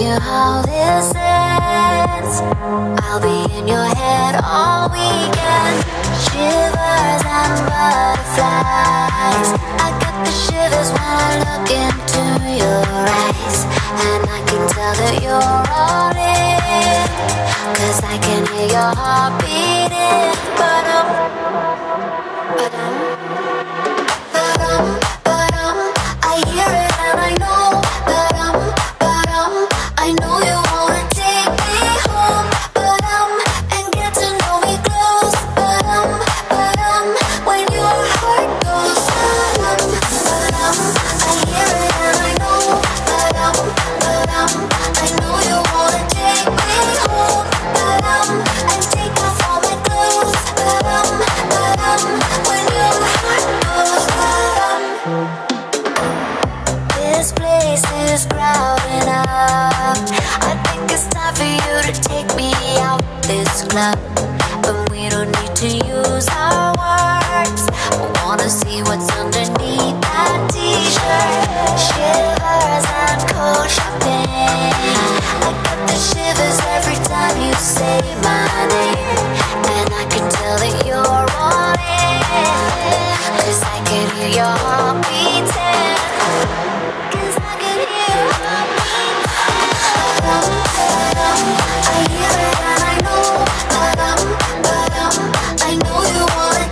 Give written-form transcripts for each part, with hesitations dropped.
you how this ends. I'll be in your head all weekend. Shivers and butterflies. I get the shivers when I look into your eyes. And I can tell that you're all in, 'cause I can hear your heart beating. Ba-dum, ba-dum, ba-dum, ba-dum. I hear it and I know. Ba-dum, ba-dum. I know you wanna take me home. Ba-dum, and get to know me close. Ba-dum, ba-dum. When your heart goes. Ba-dum, ba-dum. I hear it and I know. Ba-dum, ba-dum. I know you wanna take me home. Ba-dum, and take off all my clothes. Ba-dum, ba-dum. When your heart goes. Ba-dum. This place is crowding up. I think it's time for you to take me out this club. But we don't need to use our words. I wanna see what's underneath that t-shirt. Shivers and cold shopping. I get the shivers every time you say my name. And I can tell that you're on it, 'cause I can hear your heart beating. 'Cause I can hear your heart beating. Ba-dum, ba-dum. I hear it and I know. Ba-dum, ba-dum. I know you wanna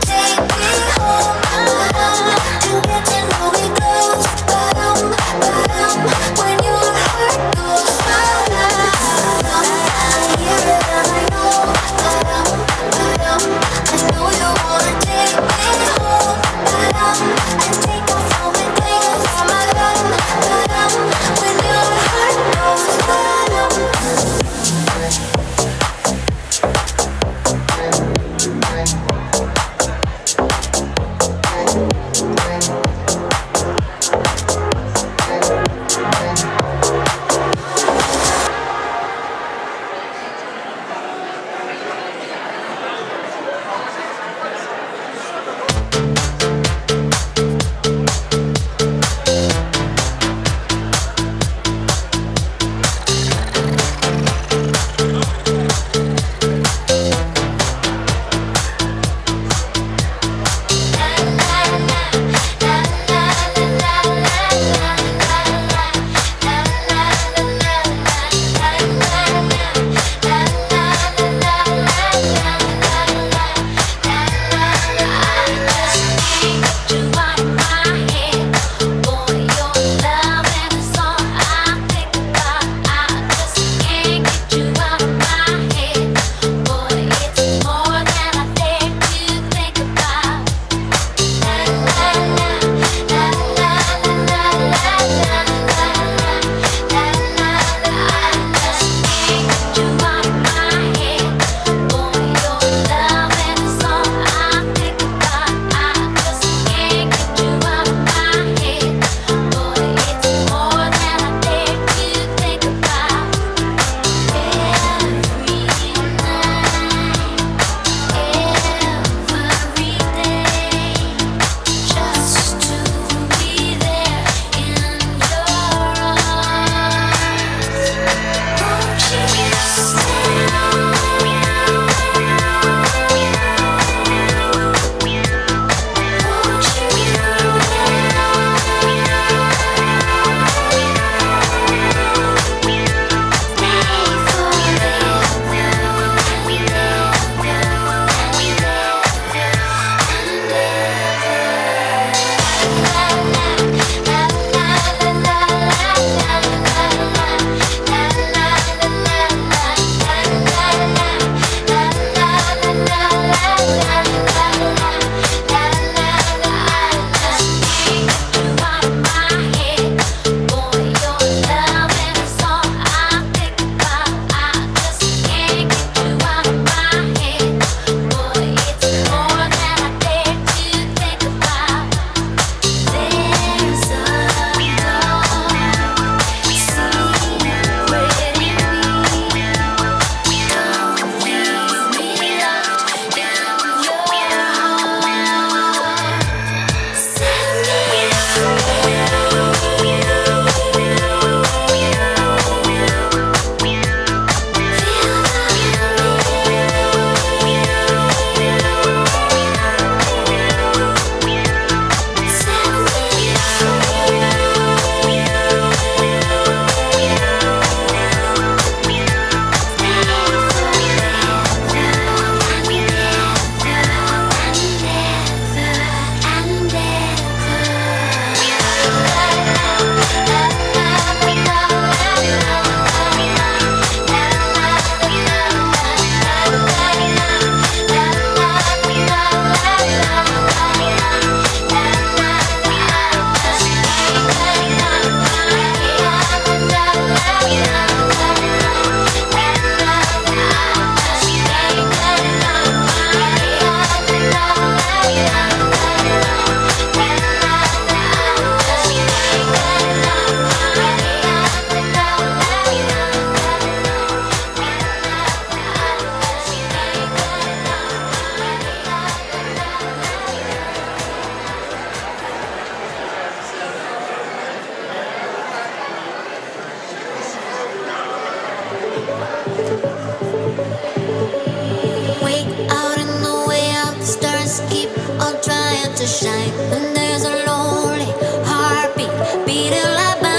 trying to shine. And there's a lonely heartbeat beating like mine,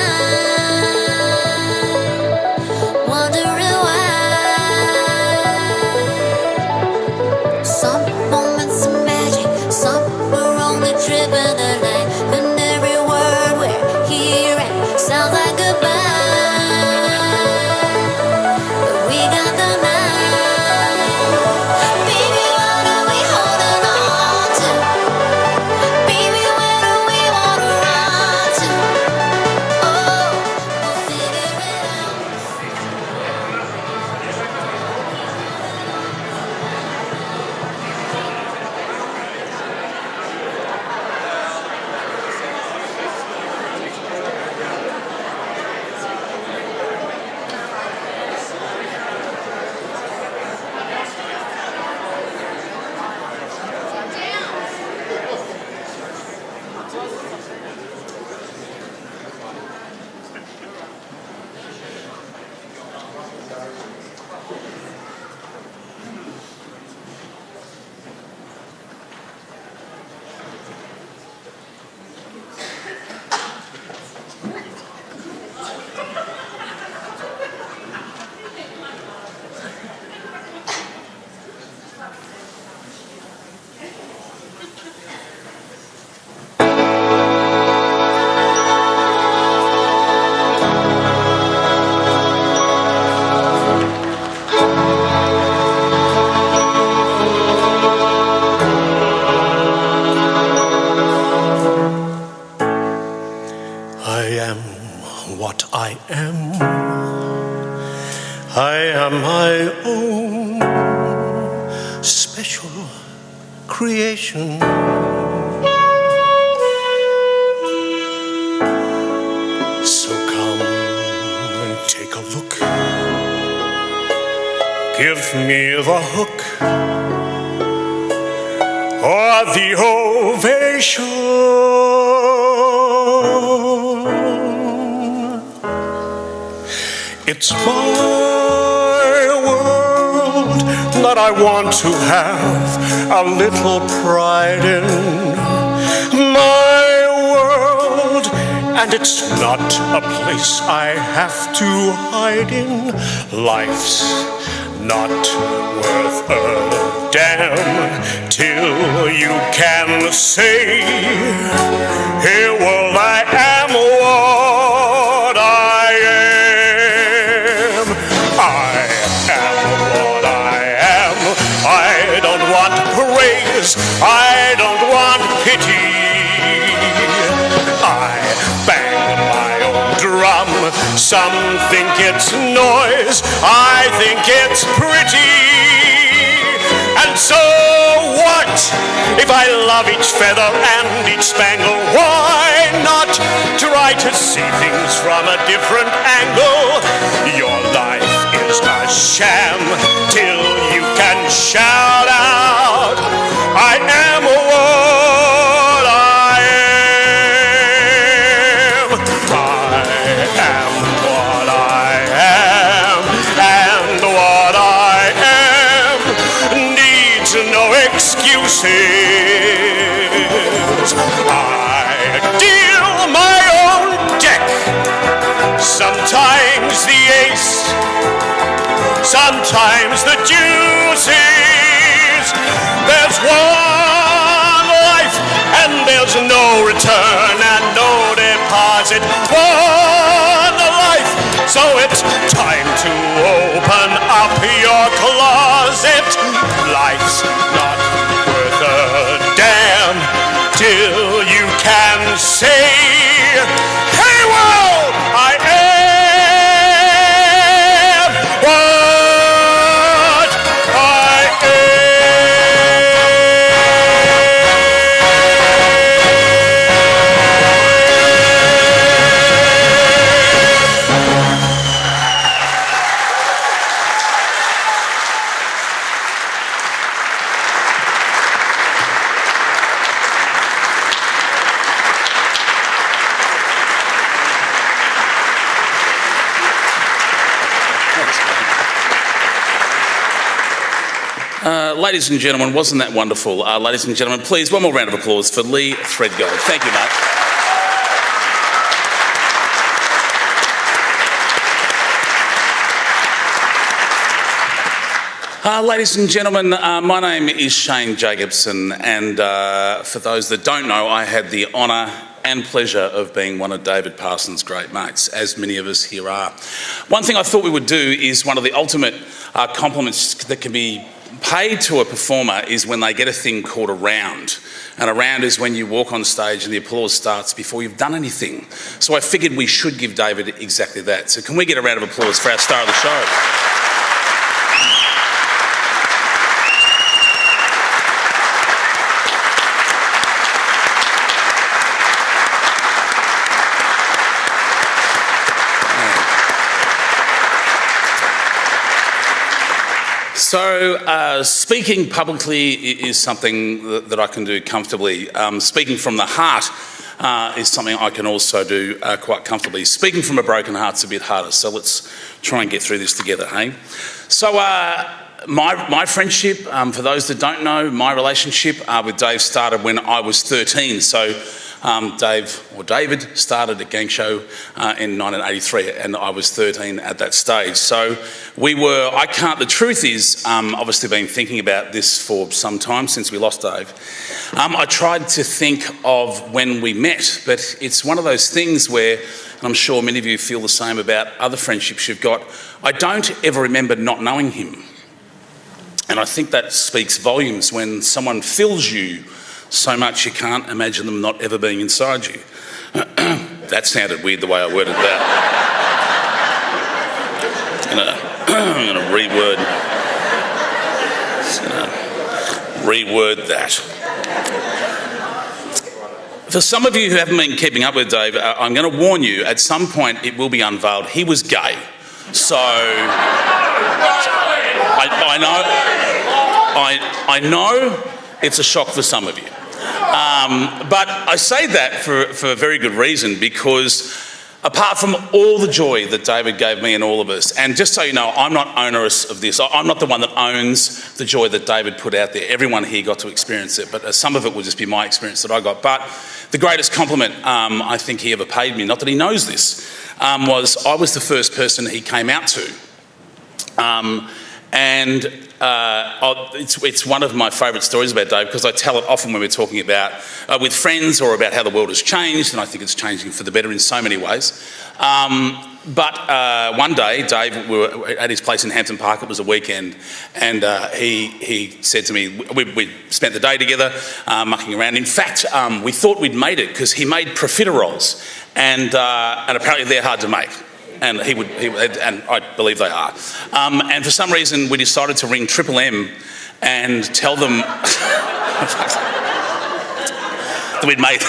wondering why. Some moments of magic, some are only driven the night. And every word we're hearing sounds like goodbye. But we got the night. Baby, what are we holding on to? Baby, where do we want to run to? Oh, we'll figure it out. I am what I am. I am my own special creation. So come and take a look. Give me the hook or the ovation. It's my world that I want to have a little pride in. My world, and it's not a place I have to hide in. Life's not worth a damn till you can say, hey, well, I am what I am. I am what I am. I don't want praise. I don't want pity. I bang my own drum. Some think it's noise. I think it's pretty. And so what if I love each feather and each spangle? Why not try to see things from a different angle? Your life is a sham till you can shout out, I am what I am. I am what I am, and what I am needs no excuses. I deal my own deck, sometimes the ace, sometimes the deuces. There's one life and there's no return and no deposit. One life, so it's time to open up your closet. Life's not worth a damn till you can say, hey world, I am what I am. Ladies and gentlemen, wasn't that wonderful? Ladies and gentlemen, please, one more round of applause for Lee Threadgill. Thank you, mate. Ladies and gentlemen, my name is Shane Jacobson, and for those that don't know, I had the honour and pleasure of being one of David Parsons' great mates, as many of us here are. One thing I thought we would do is one of the ultimate compliments that can be paid to a performer is when they get a thing called a round. And a round is when you walk on stage and the applause starts before you've done anything. So I figured we should give David exactly that. So can we get a round of applause for our star of the show? So speaking publicly is something that I can do comfortably. Speaking from the heart is something I can also do quite comfortably. Speaking from a broken heart's a bit harder, so let's try and get through this together, hey? So my friendship, for those that don't know, my relationship with Dave started when I was 13. So David started a gang show in 1983, and I was 13 at that stage. So the truth is, obviously been thinking about this for some time since we lost Dave. I tried to think of when we met, but it's one of those things where, and I'm sure many of you feel the same about other friendships you've got, I don't ever remember not knowing him. And I think that speaks volumes when someone fills you so much you can't imagine them not ever being inside you. That sounded weird the way I worded that. I'm going to reword that. For some of you who haven't been keeping up with Dave, I'm going to warn you, at some point it will be unveiled. He was gay. So I know it's a shock for some of you. But I say that for a very good reason, because apart from all the joy that David gave me and all of us, and just so you know, I'm not onerous of this. I'm not the one that owns the joy that David put out there. Everyone here got to experience it, but some of it will just be my experience that I got. But the greatest compliment I think he ever paid me, not that he knows this, was I was the first person he came out to. It's one of my favourite stories about Dave, because I tell it often when we're talking about with friends or about how the world has changed, and I think it's changing for the better in so many ways. But one day, Dave, we were at his place in Hampton Park. It was a weekend, and he said to me, we spent the day together mucking around. In fact, we thought we'd made it because he made profiteroles, and apparently they're hard to make. And and I believe they are. And for some reason, we decided to ring Triple M and tell them that we'd made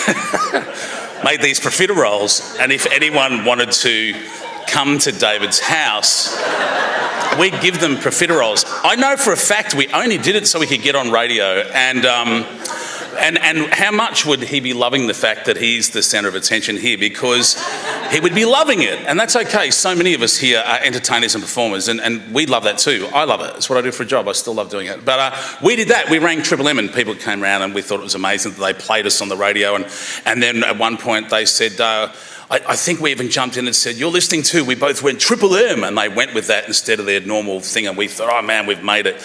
these profiteroles, and if anyone wanted to come to David's house, we'd give them profiteroles. I know for a fact we only did it so we could get on radio, and how much would he be loving the fact that he's the centre of attention here, because he would be loving it, and that's okay. So many of us here are entertainers and performers, and we love that too. I love it. It's what I do for a job. I still love doing it. But we did that. We rang Triple M, and people came around, and we thought it was amazing that they played us on the radio, and then at one point they said, I think we even jumped in and said, "You're listening to," we both went, "Triple M," and they went with that instead of their normal thing, and we thought, oh man, we've made it. We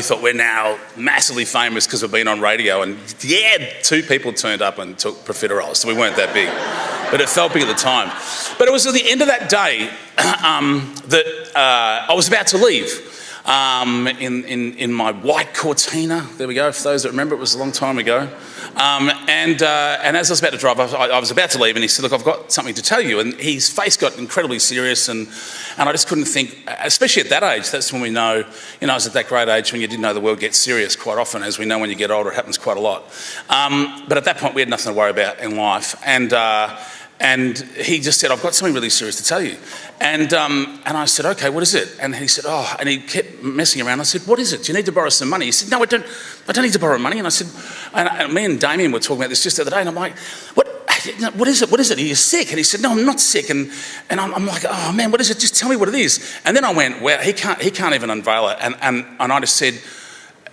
thought we're now massively famous because we've been on radio, and yeah, 2 people turned up and took profiteroles, so we weren't that big. But it felt big at the time. But it was at the end of that day that I was about to leave. In my white Cortina, there we go, for those that remember, it was a long time ago. And as I was about to drive, I was about to leave, and he said, "Look, I've got something to tell you." And his face got incredibly serious, and I just couldn't think, especially at that age, that's when we know, I was at that great age when you didn't know the world gets serious quite often. As we know, when you get older, it happens quite a lot. But at that point, we had nothing to worry about in life. And he just said, "I've got something really serious to tell you." And I said, "Okay, what is it?" And he said, and he kept messing around. I said, "What is it? Do you need to borrow some money?" He said, "No, I don't need to borrow money." And I said, and me and Damien were talking about this just the other day, and I'm like, "What? what is it? What is it? Are you sick? And he said, no, I'm not sick. And I'm like, oh man, what is it? Just tell me what it is. And then I went, well, he can't even unveil it. And I just said,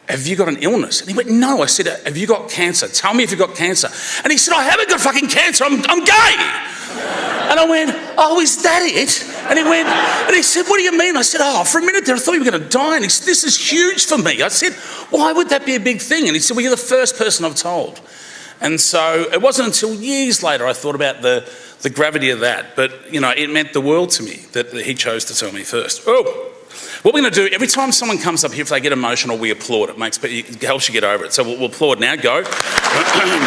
have you got an illness? And he went, no. I said, have you got cancer? Tell me if you've got cancer. And he said, I haven't got fucking cancer. I'm gay. And I went, oh, is that it? And he said, what do you mean? I said, oh, for a minute there, I thought you were going to die. And he said, this is huge for me. I said, why would that be a big thing? And he said, well, you're the first person I've told. And so it wasn't until years later I thought about the gravity of that. But, it meant the world to me that he chose to tell me first. Oh. What we're going to do, every time someone comes up here, if they get emotional, we applaud. It helps you get over it. So we'll applaud now. Go. Thank you.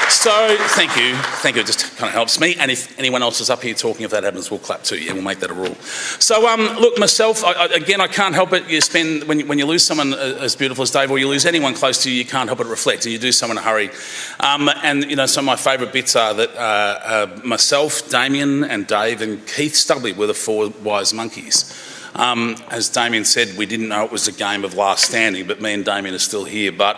So, thank you. It just kind of helps me. And if anyone else is up here talking, if that happens, we'll clap too. Yeah, we'll make that a rule. So, look, myself, I can't help it. You spend, when you lose someone as beautiful as Dave, or you lose anyone close to you can't help but reflect, and you do so in a hurry. And, some of my favourite bits are that myself, Damien and Dave and Keith Stubbley were the four wise monkeys. As Damien said, we didn't know it was a game of last standing, but me and Damien are still here. But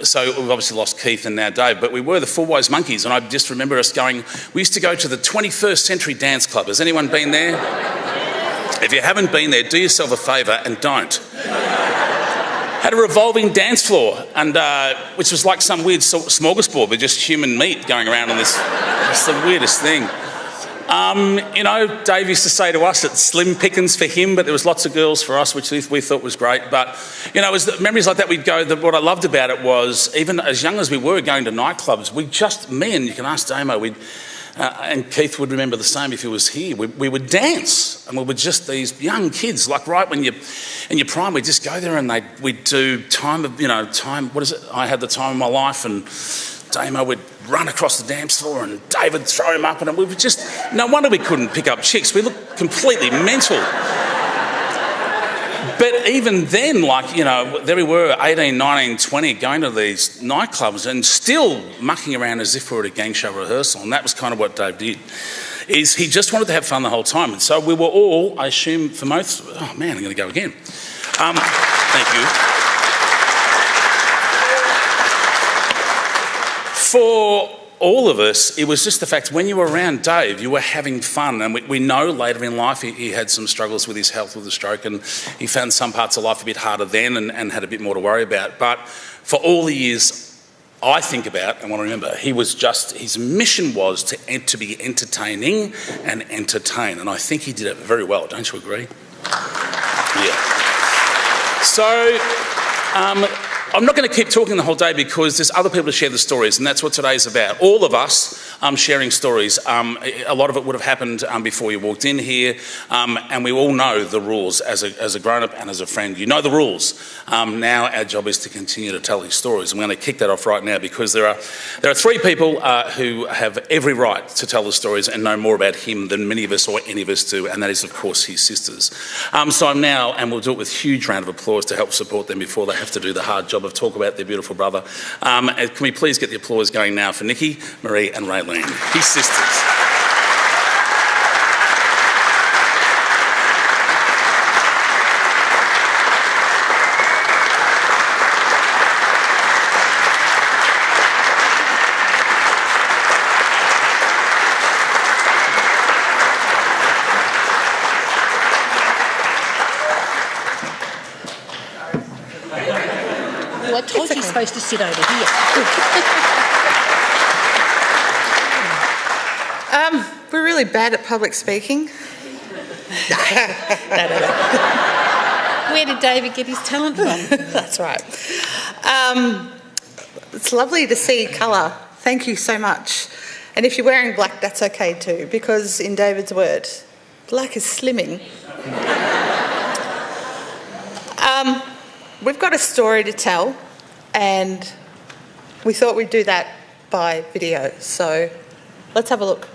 so we've obviously lost Keith and now Dave, but we were the Four Wise Monkeys, and I just remember us going, we used to go to the 21st Century Dance Club. Has anyone been there? If you haven't been there, do yourself a favour and don't. Had a revolving dance floor, and which was like some weird smorgasbord with just human meat going around on this. It's the weirdest thing. Dave used to say to us it's slim pickings for him, but there was lots of girls for us, which we thought was great. But, it was the memories like that we'd go. What I loved about it was, even as young as we were going to nightclubs, me and you can ask Damo, and Keith would remember the same if he was here, we would dance, and we were just these young kids, like right when you're in your prime, we'd just go there and we'd do time, what is it? I Had the Time of My Life, and Damo would run across the dance floor and Dave would throw him up, and we would just, no wonder we couldn't pick up chicks. We looked completely mental. But even then, there we were, 18, 19, 20, going to these nightclubs and still mucking around as if we were at a gang show rehearsal, and that was kind of what Dave did. Is he just wanted to have fun the whole time. And so we were all, I assume for most, oh man, I'm going to go again. Thank you. For all of us, it was just the fact when you were around Dave, you were having fun. And we know later in life he had some struggles with his health with a stroke, and he found some parts of life a bit harder then and had a bit more to worry about. But for all the years I think about and want to remember, his mission was to be entertaining and entertain. And I think he did it very well. Don't you agree? Yeah. So, I'm not going to keep talking the whole day because there's other people to share the stories, and that's what today's about. All of us sharing stories. A lot of it would have happened before you walked in here, and we all know the rules as a grown-up and as a friend. You know the rules. Now our job is to continue to tell these stories. I'm going to kick that off right now because there are three people who have every right to tell the stories and know more about him than many of us or any of us do, and that is, of course, his sisters. So I'm now, and we'll do it with a huge round of applause to help support them before they have to do the hard job of talk about their beautiful brother. Can we please get the applause going now for Nikki, Marie and Raylene, his sisters. I told you you're supposed to sit over here. We're really bad at public speaking. No. Where did David get his talent from? That's right. It's lovely to see colour. Thank you so much. And if you're wearing black, that's okay too, because in David's word, black is slimming. We've got a story to tell, and we thought we'd do that by video. So let's have a look.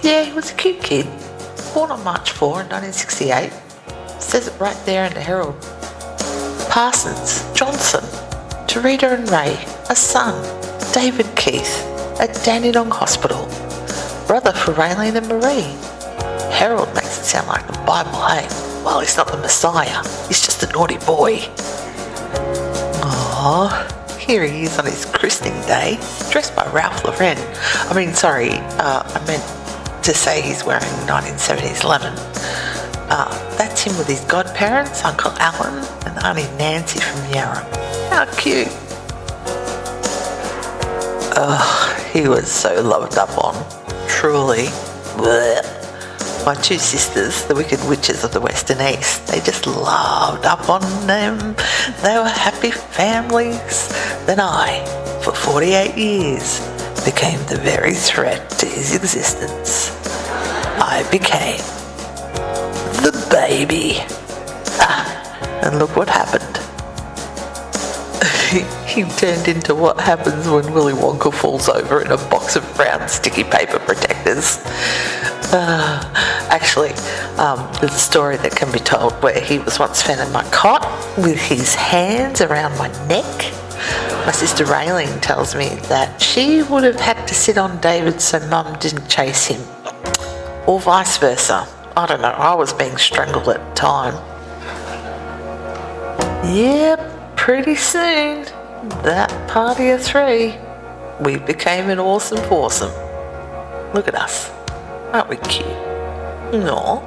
Yeah, he was a cute kid. Born on March 4 in 1968. Says it right there in the Herald. Parsons, Johnson, Teresa and Ray, a son, David Keith, at Dandenong Hospital, brother for Raylene and Marie. Harold makes it sound like the Bible, hey? Well, he's not the Messiah, he's just a naughty boy. Aww, here he is on his christening day, dressed by Ralph Lauren. I meant to say he's wearing 1970s lemon. That's him with his godparents, Uncle Alan and Auntie Nancy from Yarra. How cute. He was so loved up on. Truly. Blech. My two sisters, the wicked witches of the West and East, they just loved up on them. They were happy families. Then I, for 48 years, became the very threat to his existence. I became the baby. And look what happened. He turned into what happens when Willy Wonka falls over in a box of brown sticky paper protectors. There's a story that can be told where he was once found in my cot with his hands around my neck. My sister Raylene tells me that she would have had to sit on David so Mum didn't chase him. Or vice versa. I don't know, I was being strangled at the time. Yep, pretty soon, that party of three, we became an awesome foursome. Look at us. Aren't we cute? No.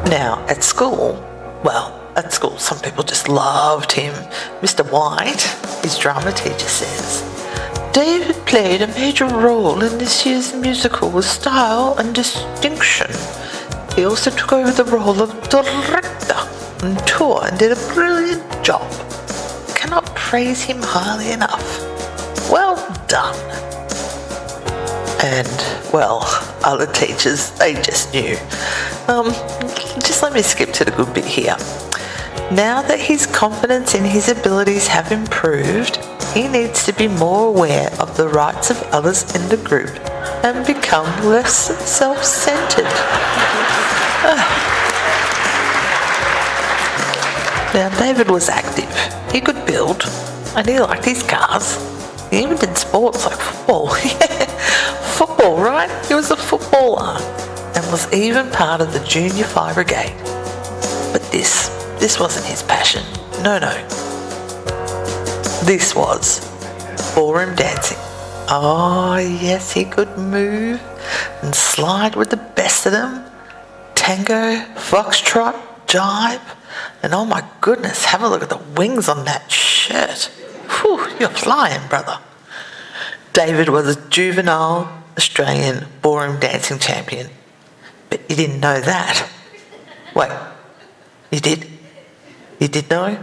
Now, at school, some people just loved him. Mr. White, his drama teacher, says, David played a major role in this year's musical with style and distinction. He also took over the role of director on tour and did a brilliant job. Cannot praise him highly enough. Well done. And, other teachers, they just knew. Just let me skip to the good bit here. Now that his confidence in his abilities have improved, he needs to be more aware of the rights of others in the group and become less self-centered. Now, David was active. He could build, and he liked his cars. He even did sports like football. Football, right? He was a footballer and was even part of the Junior Fire Brigade. But this wasn't his passion. No. This was ballroom dancing. Oh, yes, he could move and slide with the best of them. Tango, foxtrot, jive, and oh my goodness, have a look at the wings on that shirt. Whew, you're flying, brother. David was a juvenile Australian ballroom dancing champion. But you didn't know that. Wait, you did? You did know?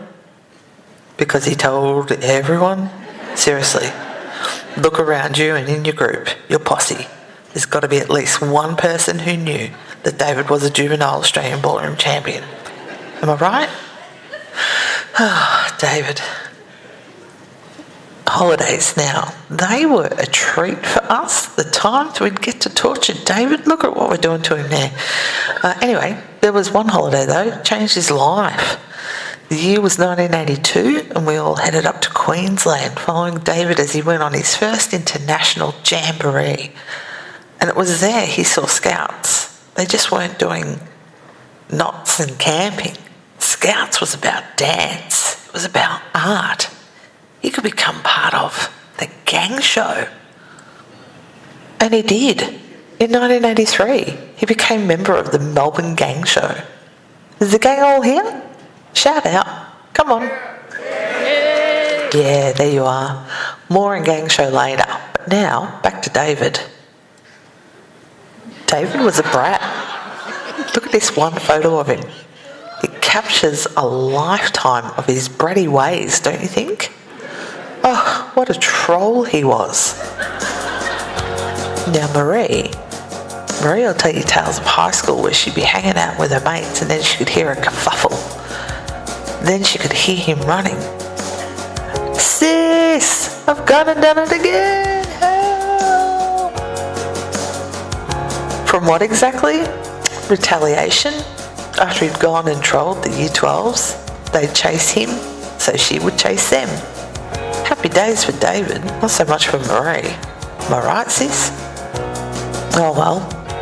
Because he told everyone? Seriously, look around you and in your group, your posse. There's got to be at least one person who knew that David was a juvenile Australian ballroom champion. Am I right? David. Holidays now, they were a treat for us. The times we'd get to torture David. Look at what we're doing to him now. Anyway, there was one holiday though, changed his life. The year was 1982 and we all headed up to Queensland following David as he went on his first international jamboree. And it was there he saw Scouts. They just weren't doing knots and camping. Scouts was about dance. It was about art. He could become part of the gang show. And he did. In 1983, he became member of the Melbourne Gang Show. Is the gang all here? Shout out. Come on. Yeah, there you are. More on Gang Show later. But now, back to David. David was a brat. Look at this one photo of him. It captures a lifetime of his bratty ways, don't you think? Oh, what a troll he was. Now Marie will tell you tales of high school where she'd be hanging out with her mates and then she could hear a kerfuffle. Then she could hear him running. Sis, I've gone and done it again. Help. From what exactly? Retaliation? After he'd gone and trolled the Year 12s? they'd chase him, so she would chase them. Happy days for David, not so much for Marie. Am I right, sis? Oh well,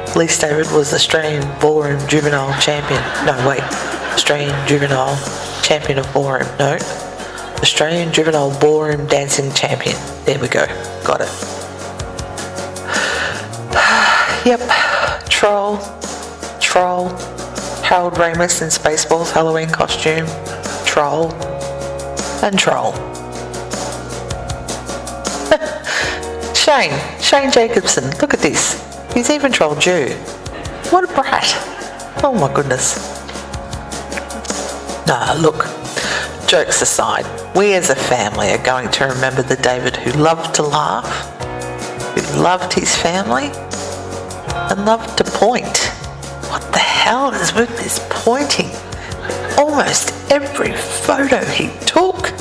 at least David was Australian Ballroom Juvenile Champion. No, wait. Australian Juvenile Champion of Ballroom. No. Australian Juvenile Ballroom Dancing Champion. There we go. Got it. Yep. Troll. Harold Ramis in Spaceballs Halloween costume. Troll. And troll. Shane Jacobson. Look at this. He's even trolled you. What a brat. Oh my goodness. Nah, look. Jokes aside, we as a family are going to remember the David who loved to laugh, who loved his family, and loved to point. What the hell is with this pointing? Almost every photo he took.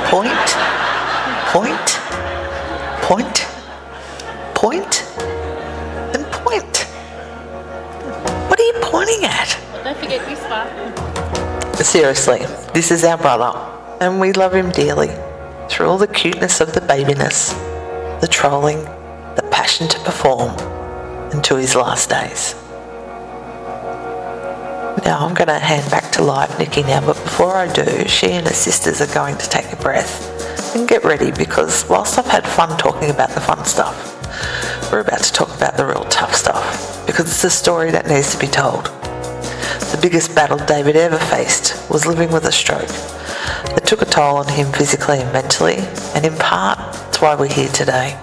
Point, and point. What are you pointing at? Don't forget this part. Seriously, this is our brother, and we love him dearly. Through all the cuteness of the babiness, the trolling, the passion to perform, and to his last days. Now I'm going to hand back to live Nikki now, but before I do, she and her sisters are going to take a breath and get ready, because whilst I've had fun talking about the fun stuff, we're about to talk about the real tough stuff, because it's a story that needs to be told. The biggest battle David ever faced was living with a stroke that took a toll on him physically and mentally, and in part, that's why we're here today.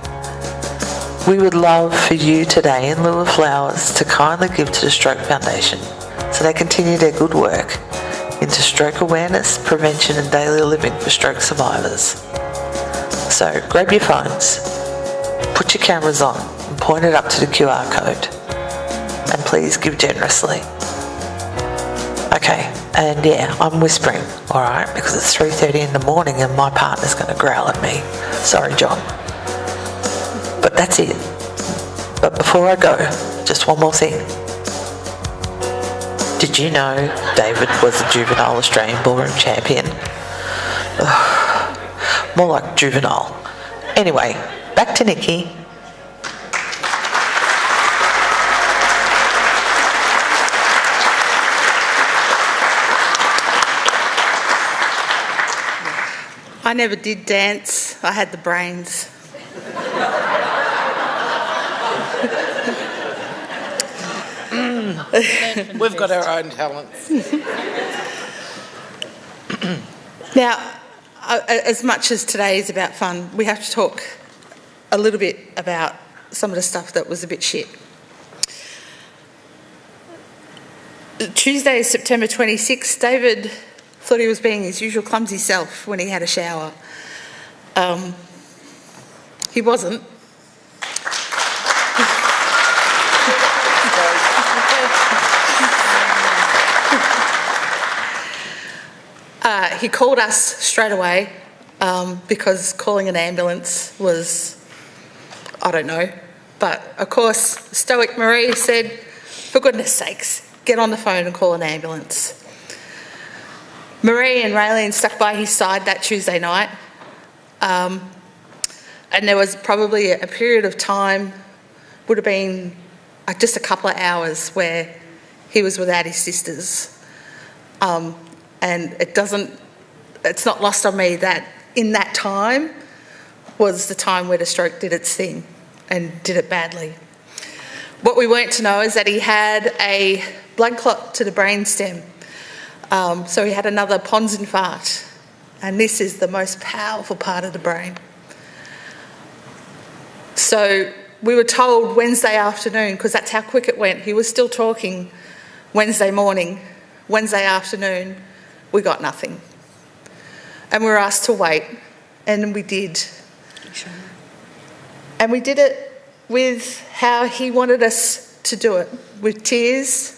We would love for you today, in lieu of flowers, to kindly give to the Stroke Foundation so they continue their good work into stroke awareness, prevention and daily living for stroke survivors. So grab your phones, put your cameras on and point it up to the QR code, and please give generously. Okay, and yeah, I'm whispering, alright, because it's 3:30 in the morning and my partner's going to growl at me. Sorry, John. But that's it. But before I go, just one more thing. Did you know David was a juvenile Australian Ballroom Champion? Ugh, more like juvenile. Anyway, back to Nikki. I never did dance. I had the brains. We've got our own talents. Now, as much as today is about fun, we have to talk a little bit about some of the stuff that was a bit shit. Tuesday, September 26th, David thought he was being his usual clumsy self when he had a shower. He wasn't. He called us straight away because calling an ambulance was, I don't know. But of course, stoic Marie said, for goodness sakes, get on the phone and call an ambulance. Marie and Raylene stuck by his side that Tuesday night, and there was probably a period of time, would have been just a couple of hours, where he was without his sisters. And it's not lost on me that in that time was the time where the stroke did its thing and did it badly. What we weren't to know is that he had a blood clot to the brainstem. So he had another Pons infarct, and this is the most powerful part of the brain. So we were told Wednesday afternoon, because that's how quick it went. He was still talking Wednesday morning. Wednesday afternoon, we got nothing. And we were asked to wait, and we did. And we did it with how he wanted us to do it, with tears,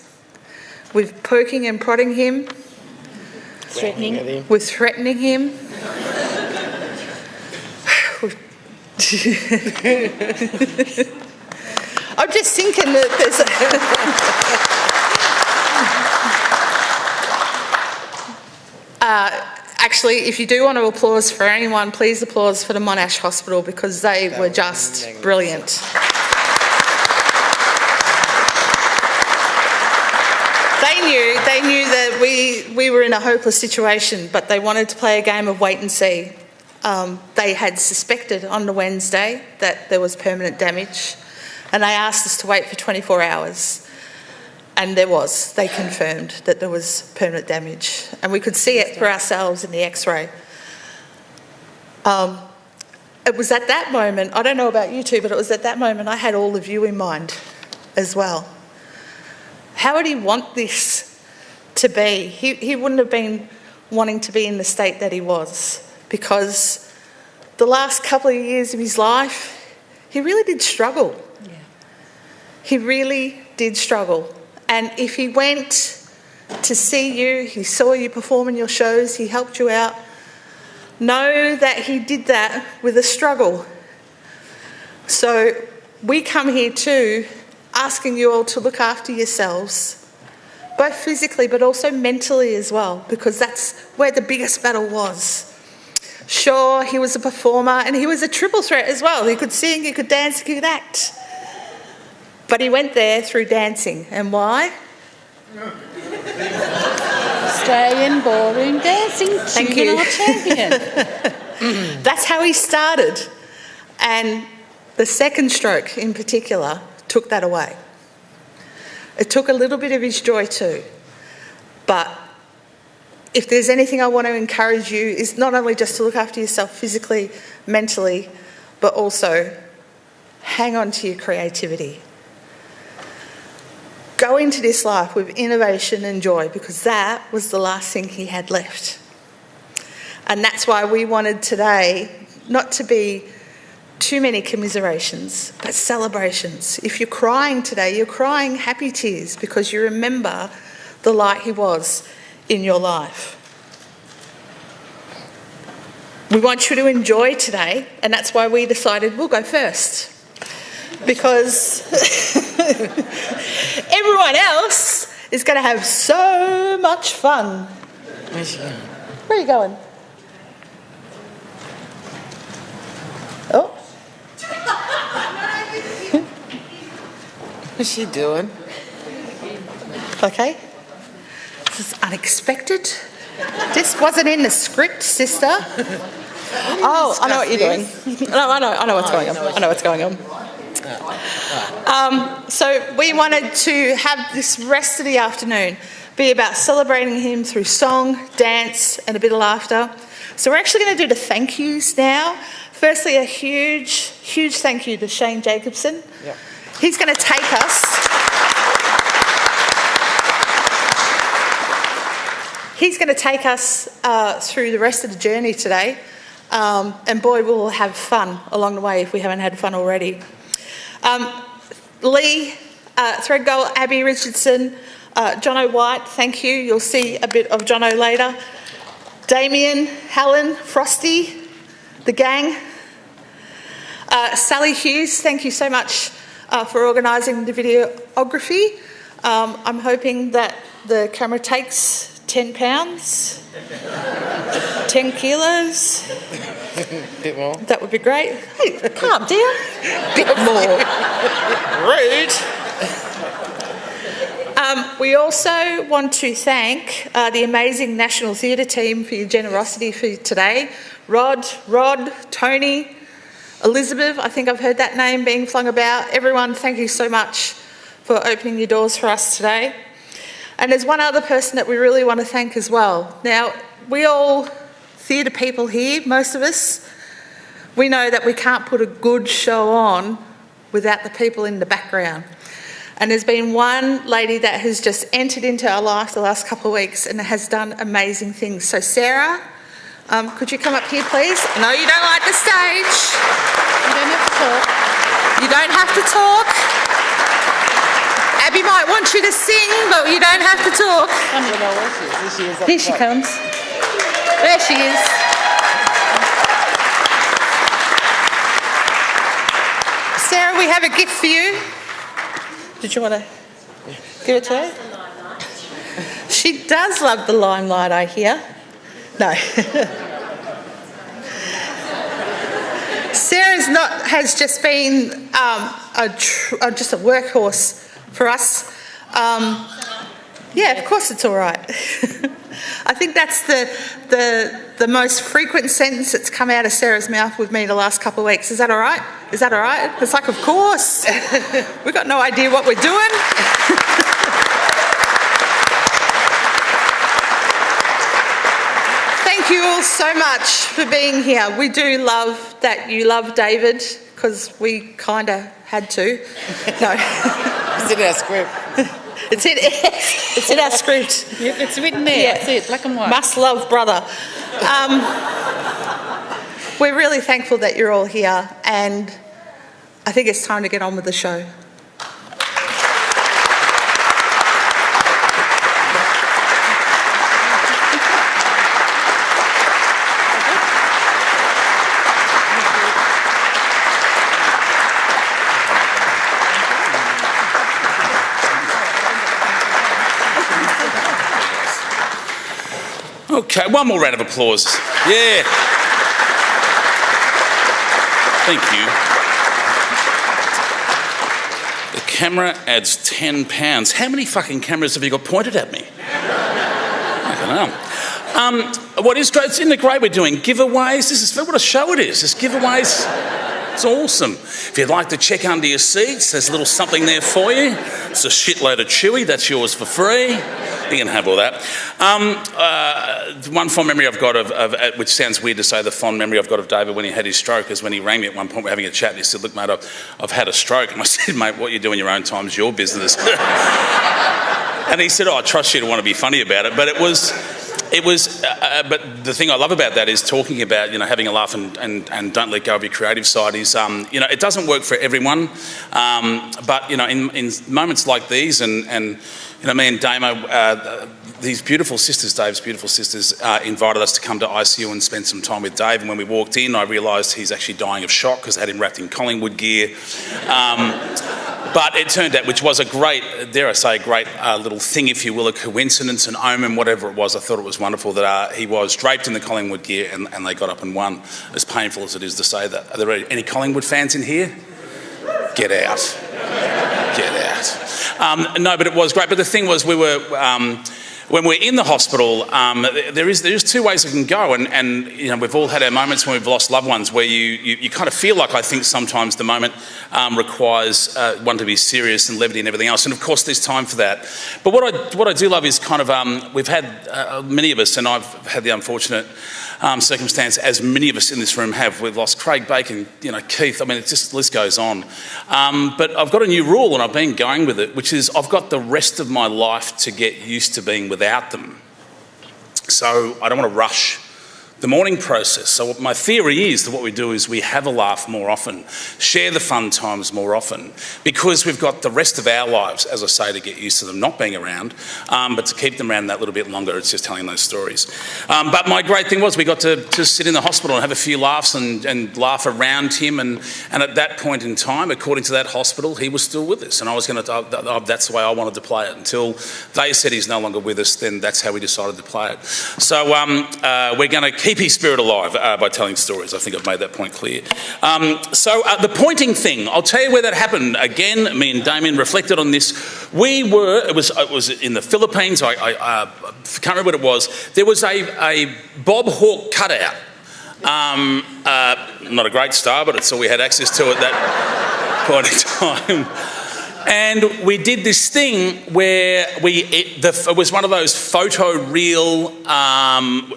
with poking and prodding him, with threatening him. I'm just thinking that there's Actually, if you do want to applause for anyone, please applause for the Monash Hospital because they were just brilliant. They knew that we were in a hopeless situation, but they wanted to play a game of wait and see. They had suspected on the Wednesday that there was permanent damage, and they asked us to wait for 24 hours. And there was. They confirmed that there was permanent damage, and we could see it for ourselves in the X-ray. It was at that moment, I don't know about you two, but it was at that moment I had all of you in mind as well. How would he want this to be? He wouldn't have been wanting to be in the state that he was, because the last couple of years of his life, he really did struggle. Yeah. He really did struggle. And if he went to see you, he saw you perform in your shows, he helped you out, know that he did that with a struggle. So we come here too, asking you all to look after yourselves, both physically but also mentally as well, because that's where the biggest battle was. Sure, he was a performer and he was a triple threat as well. He could sing, he could dance, he could act. But he went there through dancing. And why? Australian ballroom dancing juvenile champion. That's how he started. And the second stroke in particular took that away. It took a little bit of his joy too. But if there's anything I want to encourage you is not only just to look after yourself physically, mentally, but also hang on to your creativity. Go into this life with innovation and joy, because that was the last thing he had left. And that's why we wanted today not to be too many commiserations, but celebrations. If you're crying today, you're crying happy tears because you remember the light he was in your life. We want you to enjoy today, and that's why we decided we'll go first. Because everyone else is going to have so much fun. Where are you going? Oh. What's she doing? Okay. This is unexpected. This wasn't in the script, sister. Oh, I know what you're doing. No, I know what's going on. I know what's going on. So we wanted to have this rest of the afternoon be about celebrating him through song, dance, and a bit of laughter. So we're actually going to do the thank yous now. Firstly, a huge thank you to Shane Jacobson. Yep. He's going to take us. He's going to take us through the rest of the journey today. And boy, we'll have fun along the way if we haven't had fun already. Lee, Threadgoal, Abby Richardson, Jono White, thank you. You'll see a bit of Jono later. Damien, Helen, Frosty, the gang. Sally Hughes, thank you so much for organising the videography. I'm hoping that the camera takes 10 pounds, 10 kilos. Bit more. That would be great. Hey, calm down. Bit more. Rude. We also want to thank the amazing National Theatre team for your generosity for today. Rod, Tony, Elizabeth, I think I've heard that name being flung about. Everyone, thank you so much for opening your doors for us today. And there's one other person that we really want to thank as well. Now, we all theatre people here, most of us, we know that we can't put a good show on without the people in the background. And there's been one lady that has just entered into our life the last couple of weeks and has done amazing things. So Sarah, could you come up here, please? I know you don't like the stage. You don't have to talk. You don't have to talk. Abby might want you to sing, but you don't have to talk. I don't know where she is. Here she comes. There she is. Sarah, we have a gift for you. Did you want to give it to her? She does love the limelight, I hear. No. Sarah's has just been just a workhorse for us. Yeah, of course it's all right. I think that's the most frequent sentence that's come out of Sarah's mouth with me the last couple of weeks. Is that all right? Is that all right? It's like, of course. We've got no idea what we're doing. Thank you all so much for being here. We do love that you love David, because we kind of had to. No. It's in our script. It's in our script. Yep, it's written there. Yeah. That's it, black and white. Must love brother. We're really thankful that you're all here, and I think it's time to get on with the show. Okay, one more round of applause. Yeah. Thank you. The camera adds £10. How many fucking cameras have you got pointed at me? I don't know. What is great, isn't it great we're doing giveaways? This is what a show it is. This giveaways. It's awesome. If you'd like to check under your seats, there's a little something there for you. It's a shitload of chewy. That's yours for free. You can have all that. One fond memory I've got of which sounds weird to say, the fond memory I've got of David when he had his stroke is when he rang me at one point. We're having a chat and he said, "Look, mate, I've had a stroke." And I said, "Mate, what you do in your own time is your business." And he said, "Oh, I trust you to want to be funny about it." But it was. But the thing I love about that is talking about, having a laugh and don't let go of your creative side is, it doesn't work for everyone. But, in moments like these and me and Damo, these beautiful sisters, Dave's beautiful sisters, invited us to come to ICU and spend some time with Dave. And when we walked in, I realised he's actually dying of shock because they had him wrapped in Collingwood gear. But it turned out, which was a great, dare I say, a great little thing, if you will, a coincidence, an omen, whatever it was. I thought it was wonderful that he was draped in the Collingwood gear and they got up and won, as painful as it is to say that. Are there any Collingwood fans in here? Get out. Get out. No, but it was great. But the thing was, we were... when we're in the hospital, there is two ways it can go, and we've all had our moments when we've lost loved ones where you kind of feel like, I think sometimes the moment requires one to be serious and levity and everything else, and of course there's time for that. But what I do love is kind of we've had many of us, and I've had the unfortunate circumstance, as many of us in this room have. We've lost Craig Bacon, Keith. I mean, it just, the list goes on. But I've got a new rule, and I've been going with it, which is I've got the rest of my life to get used to being without them. So I don't want to rush the mourning process. So my theory is that what we do is we have a laugh more often, share the fun times more often, because we've got the rest of our lives, as I say, to get used to them not being around, but to keep them around that little bit longer. It's just telling those stories. But my great thing was we got to sit in the hospital and have a few laughs and laugh around him. And at that point in time, according to that hospital, he was still with us. And I was going to, that's the way I wanted to play it. Until they said he's no longer with us, then that's how we decided to play it. So we're going to keep his spirit alive by telling stories. I think I've made that point clear. So the pointing thing, I'll tell you where that happened. Again, me and Damien reflected on this. It was in the Philippines. I can't remember what it was. There was a Bob Hawke cutout. Not a great star, but it's all we had access to at that point in time. And we did this thing where it was one of those photo reel,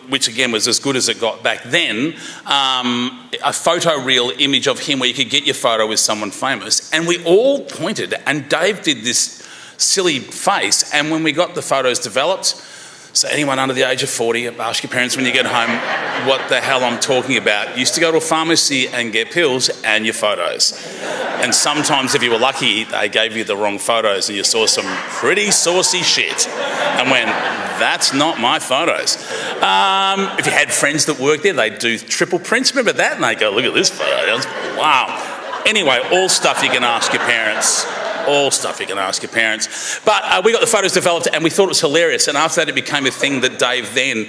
which again was as good as it got back then, a photo reel image of him where you could get your photo with someone famous. And we all pointed, and Dave did this silly face. And when we got the photos developed, so anyone under the age of 40, ask your parents when you get home what the hell I'm talking about. Used to go to a pharmacy and get pills and your photos. And sometimes if you were lucky, they gave you the wrong photos and you saw some pretty saucy shit and went, that's not my photos. If you had friends that worked there, they'd do triple prints. Remember that? And they go, look at this photo. Wow. Anyway, all stuff you can ask your parents All stuff you can ask your parents. But we got the photos developed and we thought it was hilarious. And after that, it became a thing that Dave then,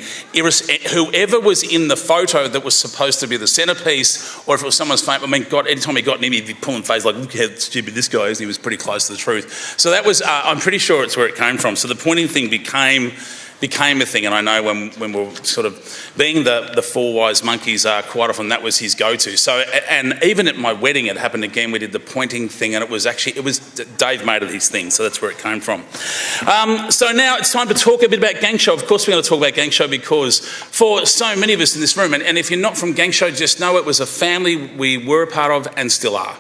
whoever was in the photo that was supposed to be the centrepiece, or if it was someone's fame, I mean, God, anytime he got near me, he'd be pulling face like, look how stupid this guy is. And he was pretty close to the truth. So that was, I'm pretty sure it's where it came from. So the pointing thing became a thing, and I know when we were sort of being the four wise monkeys, quite often that was his go-to. So, and even at my wedding, it happened again. We did the pointing thing, and it was Dave made it his thing, so that's where it came from. So now it's time to talk a bit about Gang Show. Of course, we're going to talk about Gang Show because for so many of us in this room, and if you're not from Gang Show, just know it was a family we were a part of and still are.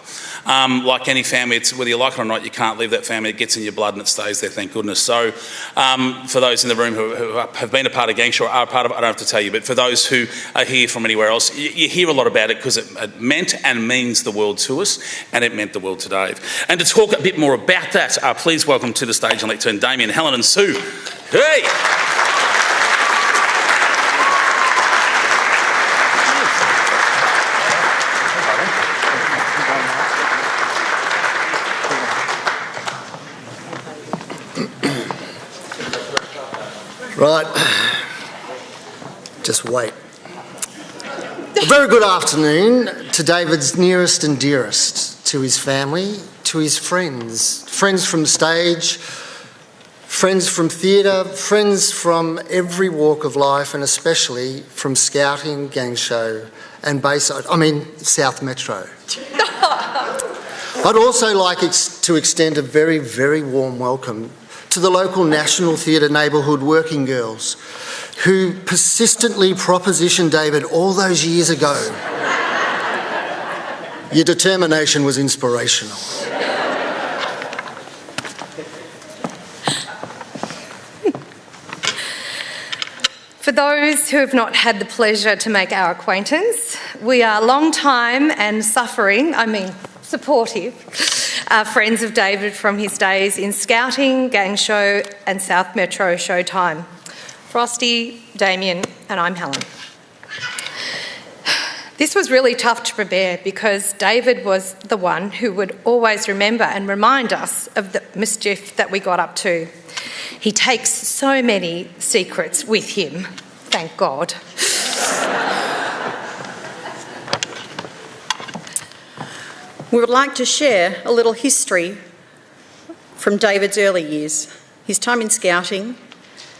Like any family, it's whether you like it or not, you can't leave that family. It gets in your blood and it stays there, thank goodness. So for those in the room who have been a part of Gang Show or are a part of it, I don't have to tell you, but for those who are here from anywhere else, you hear a lot about it because it meant and means the world to us, and it meant the world to Dave. And to talk a bit more about that, please welcome to the stage and lectern Damien, Helen and Sue. Hey! Right, just wait. A very good afternoon to David's nearest and dearest, to his family, to his friends from stage, friends from theatre, friends from every walk of life, and especially from Scouting, Gang Show and South Metro. I'd also like to extend a very, very warm welcome to the local National Theatre neighbourhood working girls who persistently propositioned David all those years ago. Your determination was inspirational. For those who have not had the pleasure to make our acquaintance, we are long-time and supportive friends of David from his days in Scouting, Gang Show and South Metro Showtime. Frosty, Damien and I'm Helen. This was really tough to prepare because David was the one who would always remember and remind us of the mischief that we got up to. He takes so many secrets with him, thank God. We would like to share a little history from David's early years, his time in Scouting,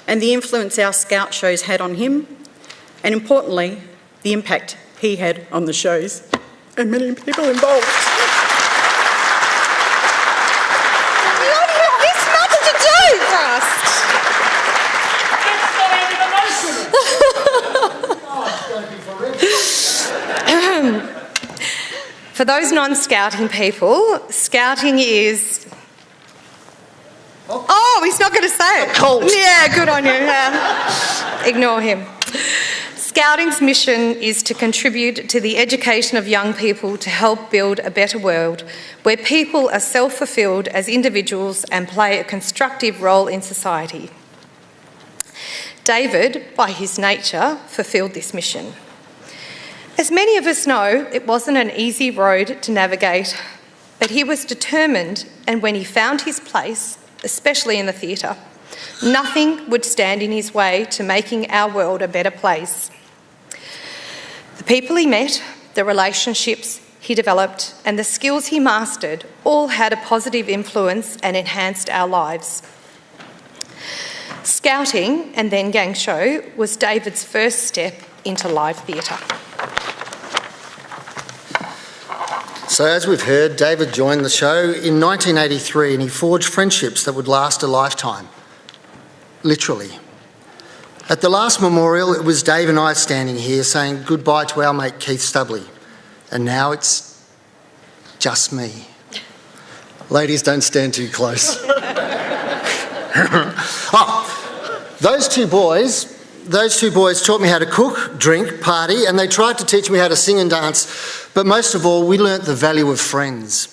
and the influence our Scout shows had on him, and importantly, the impact he had on the shows and many people involved. It's nothing to do, Frost. For those non-Scouting people, Scouting is... Oh, he's not going to say it. A cult. Yeah, good on you. Ignore him. Scouting's mission is to contribute to the education of young people to help build a better world where people are self-fulfilled as individuals and play a constructive role in society. David, by his nature, fulfilled this mission. As many of us know, it wasn't an easy road to navigate, but he was determined, and when he found his place, especially in the theatre, nothing would stand in his way to making our world a better place. The people he met, the relationships he developed, and the skills he mastered all had a positive influence and enhanced our lives. Scouting, and then Gang Show, was David's first step into live theatre. So as we've heard, David joined the show in 1983 and he forged friendships that would last a lifetime, literally. At the last memorial, it was Dave and I standing here saying goodbye to our mate Keith Stubley, and now it's just me. Ladies, don't stand too close. Those two boys taught me how to cook, drink, party, and they tried to teach me how to sing and dance, but most of all, we learnt the value of friends.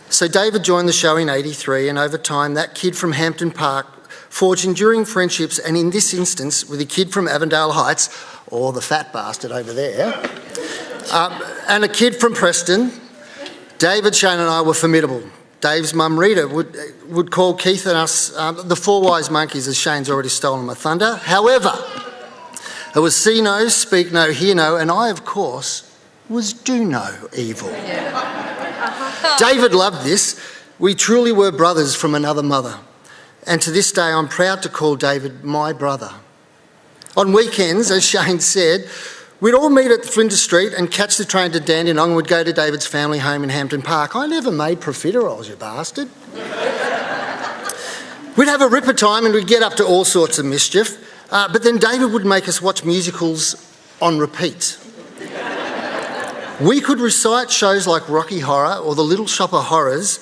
So David joined the show in 83, and over time, that kid from Hampton Park forged enduring friendships, and in this instance, with a kid from Avondale Heights, or the fat bastard over there, and a kid from Preston, David, Shane and I were formidable. Dave's mum Rita would call Keith and us the four wise monkeys, as Shane's already stolen my thunder. However, it was see no, speak no, hear no, and I, of course, was do no evil. David loved this. We truly were brothers from another mother. And to this day, I'm proud to call David my brother. On weekends, as Shane said, we'd all meet at Flinders Street and catch the train to Dandenong and would go to David's family home in Hampton Park. I never made profiteroles, you bastard. We'd have a ripper time and we'd get up to all sorts of mischief. But then David would make us watch musicals on repeat. We could recite shows like Rocky Horror or The Little Shop of Horrors,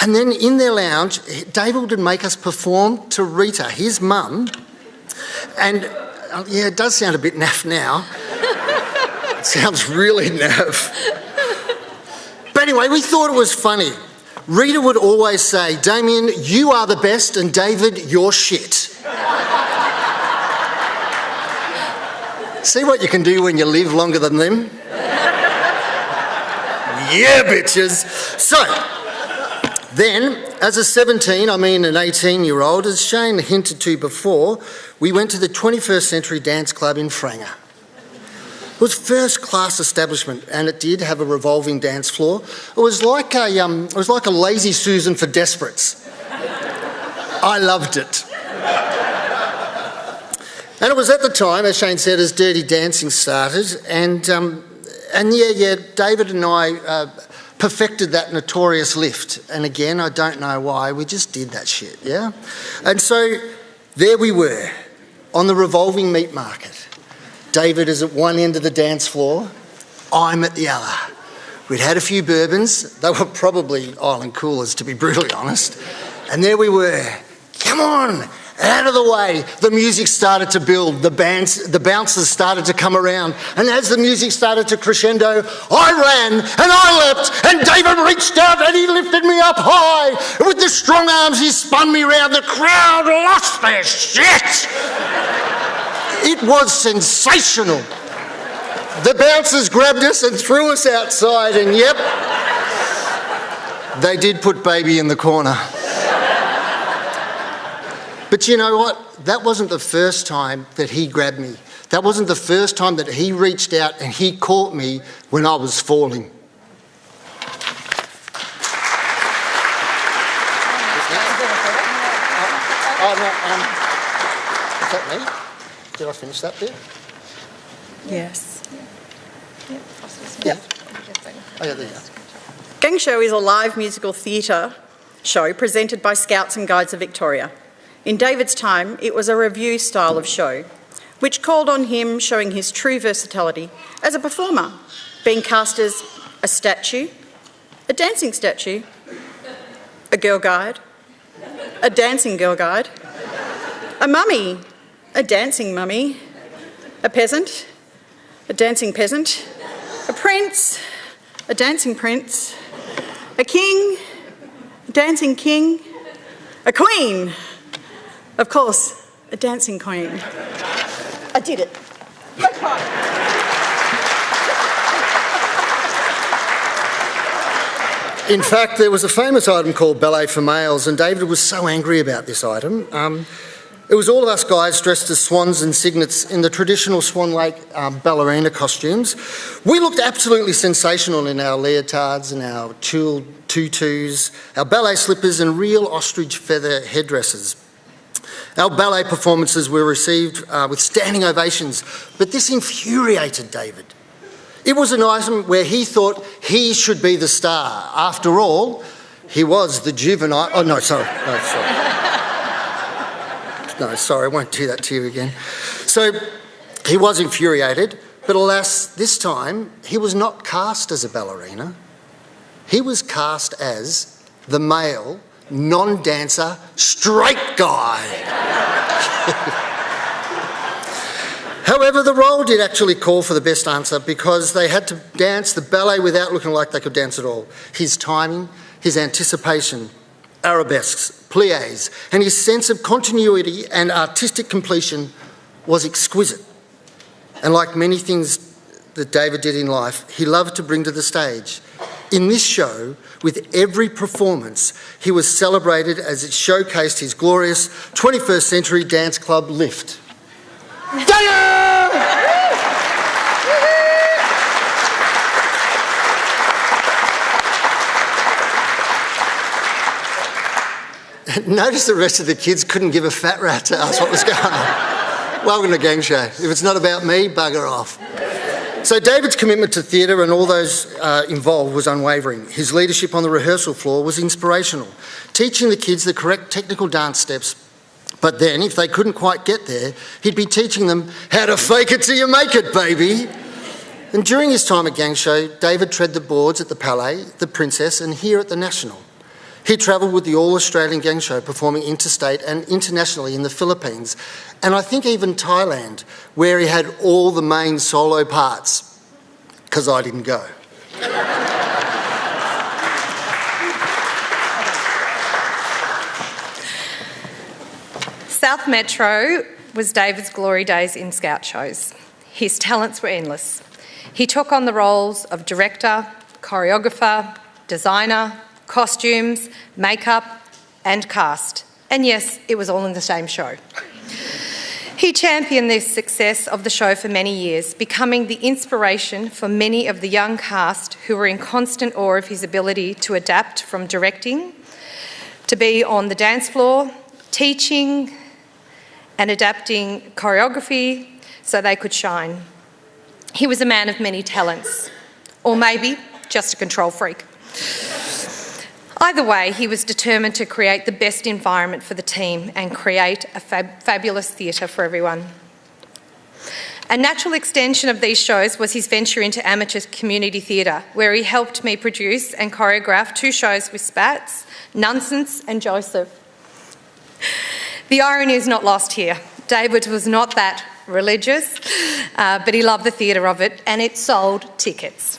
and then in their lounge, David would make us perform to Rita, his mum. And yeah, it does sound a bit naff now. It sounds really naff. But anyway, we thought it was funny. Rita would always say, Damien, you are the best, and David, you're shit. See what you can do when you live longer than them? Yeah, bitches. So, then, as a 17, an 18-year-old, as Shane hinted to before, we went to the 21st Century Dance Club in Franger. It was first-class establishment, and it did have a revolving dance floor. It was like a lazy Susan for desperates. I loved it. And it was at the time, as Shane said, as Dirty Dancing started, and David and I perfected that notorious lift. And again, I don't know why, we just did that shit, yeah? And so there we were, on the revolving meat market. David is at one end of the dance floor, I'm at the other. We'd had a few bourbons, they were probably island coolers to be brutally honest, and there we were. Come on, out of the way. The music started to build, the bouncers started to come around, and as the music started to crescendo, I ran and I leapt, and David reached out and he lifted me up high, and with the strong arms he spun me round. The crowd lost their shit. It was sensational. The bouncers grabbed us and threw us outside, and yep, they did put baby in the corner. But you know what? That wasn't the first time that he grabbed me. That wasn't the first time that he reached out and he caught me when I was falling. Is that me? Did I finish that bit? Yes. Yeah. Oh, yeah, there you go. Gang Show is a live musical theatre show presented by Scouts and Guides of Victoria. In David's time, it was a revue style of show, which called on him showing his true versatility as a performer, being cast as a statue, a dancing statue, a girl guide, a dancing girl guide, a mummy, a dancing mummy, a peasant, a dancing peasant, a prince, a dancing prince, a king, a dancing king, a queen, of course, a dancing queen. I did it. In fact, there was a famous item called Ballet for Males, and David was so angry about this item. It was all of us guys dressed as swans and cygnets in the traditional Swan Lake ballerina costumes. We looked absolutely sensational in our leotards and our tulle tutus, our ballet slippers and real ostrich feather headdresses. Our ballet performances were received with standing ovations, but this infuriated David. It was an item where he thought he should be the star. After all, he was the juvenile... Oh, no, sorry. No, sorry, I won't do that to you again. So he was infuriated, but alas, this time he was not cast as a ballerina. He was cast as the male, non-dancer, straight guy. However, the role did actually call for the best answer because they had to dance the ballet without looking like they could dance at all. His timing, his anticipation, arabesques, pliés, and his sense of continuity and artistic completion was exquisite. And like many things that David did in life, he loved to bring to the stage In this show, with every performance, he was celebrated as it showcased his glorious 21st century dance club lift. Notice the rest of the kids couldn't give a fat rat to us what was going on. Welcome to Gang Show. If it's not about me, bugger off. So David's commitment to theatre and all those involved was unwavering. His leadership on the rehearsal floor was inspirational, teaching the kids the correct technical dance steps. But then, if they couldn't quite get there, he'd be teaching them how to fake it till you make it, baby. And during his time at Gang Show, David tread the boards at the Palais, the Princess, and here at the National. He travelled with the All-Australian Gang Show, performing interstate and internationally in the Philippines, and I think even Thailand, where he had all the main solo parts, because I didn't go. South Metro was David's glory days in Scout shows. His talents were endless. He took on the roles of director, choreographer, designer, costumes, makeup and cast. And yes, it was all in the same show. He championed the success of the show for many years, becoming the inspiration for many of the young cast who were in constant awe of his ability to adapt from directing, to be on the dance floor, teaching and adapting choreography so they could shine. He was a man of many talents, or maybe just a control freak. Either way, he was determined to create the best environment for the team and create a fabulous theatre for everyone. A natural extension of these shows was his venture into amateur community theatre, where he helped me produce and choreograph 2 shows with Spats, Nonsense and Joseph. The irony is not lost here. David was not that religious, but he loved the theatre of it, and it sold tickets.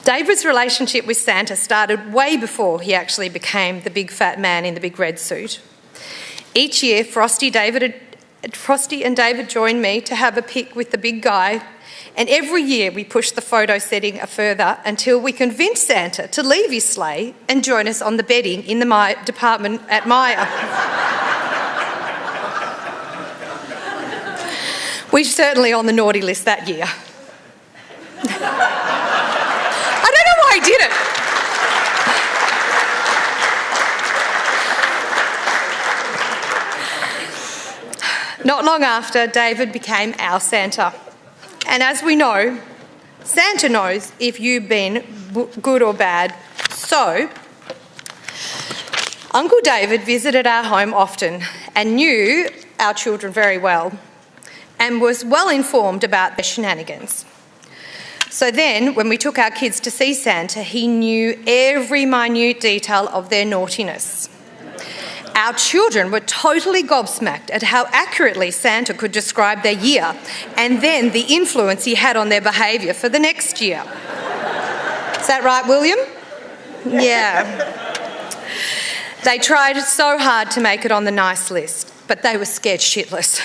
David's relationship with Santa started way before he actually became the big fat man in the big red suit. Each year, Frosty and David joined me to have a pic with the big guy, and every year we pushed the photo setting further until we convinced Santa to leave his sleigh and join us on the bedding in the department at Myer. We're certainly on the naughty list that year. I did it. Not long after, David became our Santa. And as we know, Santa knows if you've been good or bad. So, Uncle David visited our home often and knew our children very well and was well informed about their shenanigans. So then, when we took our kids to see Santa, he knew every minute detail of their naughtiness. Our children were totally gobsmacked at how accurately Santa could describe their year and then the influence he had on their behaviour for the next year. Is that right, William? Yeah. They tried so hard to make it on the nice list, but they were scared shitless.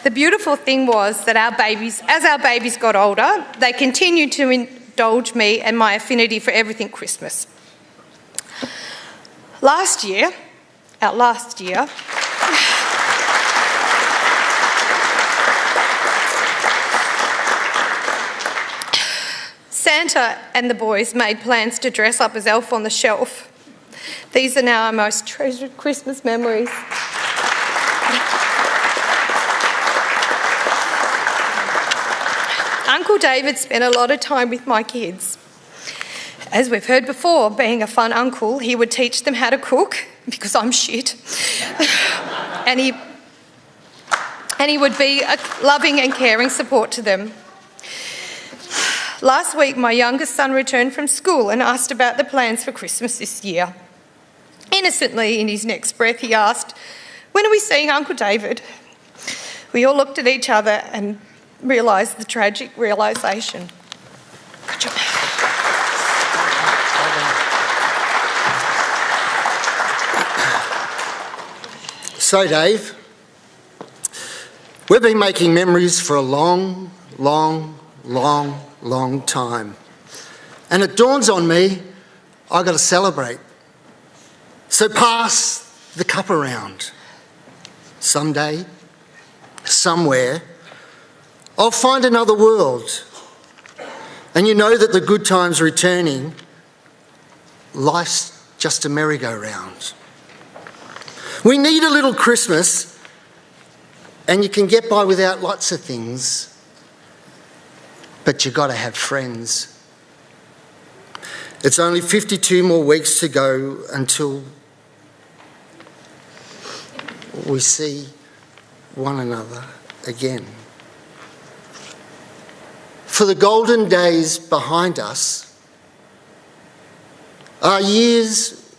The beautiful thing was that as our babies got older, they continued to indulge me and my affinity for everything Christmas. Last year, Santa and the boys made plans to dress up as Elf on the Shelf. These are now our most treasured Christmas memories. Uncle David spent a lot of time with my kids. As we've heard before, being a fun uncle, he would teach them how to cook, because I'm shit. and he would be a loving and caring support to them. Last week, my youngest son returned from school and asked about the plans for Christmas this year. Innocently, in his next breath, he asked, "When are we seeing Uncle David?" We all looked at each other and realised the tragic realisation. Good job. So, Dave, We've been making memories for a long time. And it dawns on me, I've got to celebrate. So pass the cup around. Someday, somewhere, I'll find another world. And you know that the good times returning, life's just a merry-go-round. We need a little Christmas, and you can get by without lots of things, but you've got to have friends. It's only 52 more weeks to go until we see one another again. For the golden days behind us are years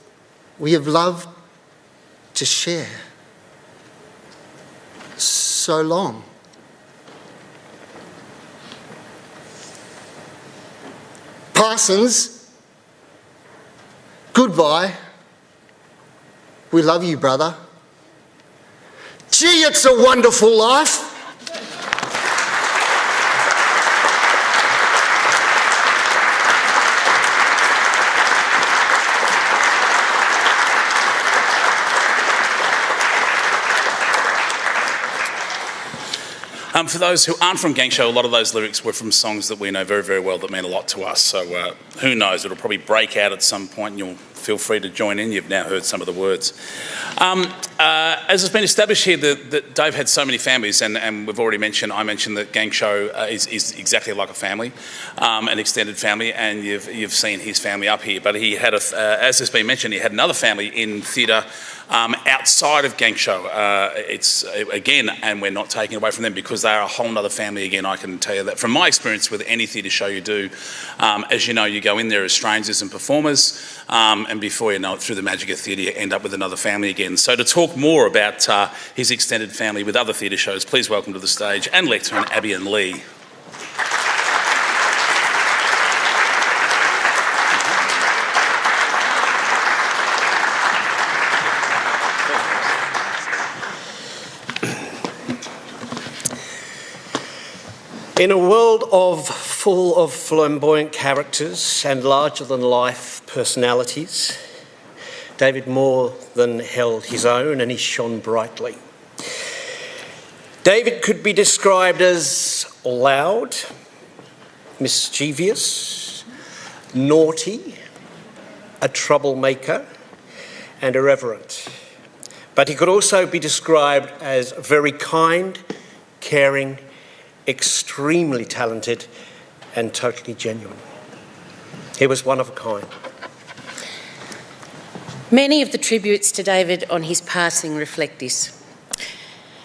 we have loved to share. So long. Parsons, goodbye. We love you, brother. Gee, it's a wonderful life. For those who aren't from Gang Show, a lot of those lyrics were from songs that we know very, very well that mean a lot to us. So who knows, it'll probably break out at some point and you'll feel free to join in. You've now heard some of the words. As has been established here, that Dave had so many families, and we've already mentioned, I mentioned that Gang Show is exactly like a family, an extended family, and you've seen his family up here. But he had, as has been mentioned, he had another family in theatre outside of Gang Show. It's again, and we're not taking away from them because they are a whole nother family again. I can tell you that from my experience with any theatre show you do. As you know, you go in there as strangers and performers, and before you know it, through the magic of theatre, you end up with another family again. So to talk more about his extended family with other theatre shows, please welcome to the stage and lectern Abby and Lee. In a world full of flamboyant characters and larger-than-life personalities, David more than held his own, and he shone brightly. David could be described as loud, mischievous, naughty, a troublemaker, and irreverent. But he could also be described as very kind, caring, extremely talented and totally genuine. He was one of a kind. Many of the tributes to David on his passing reflect this.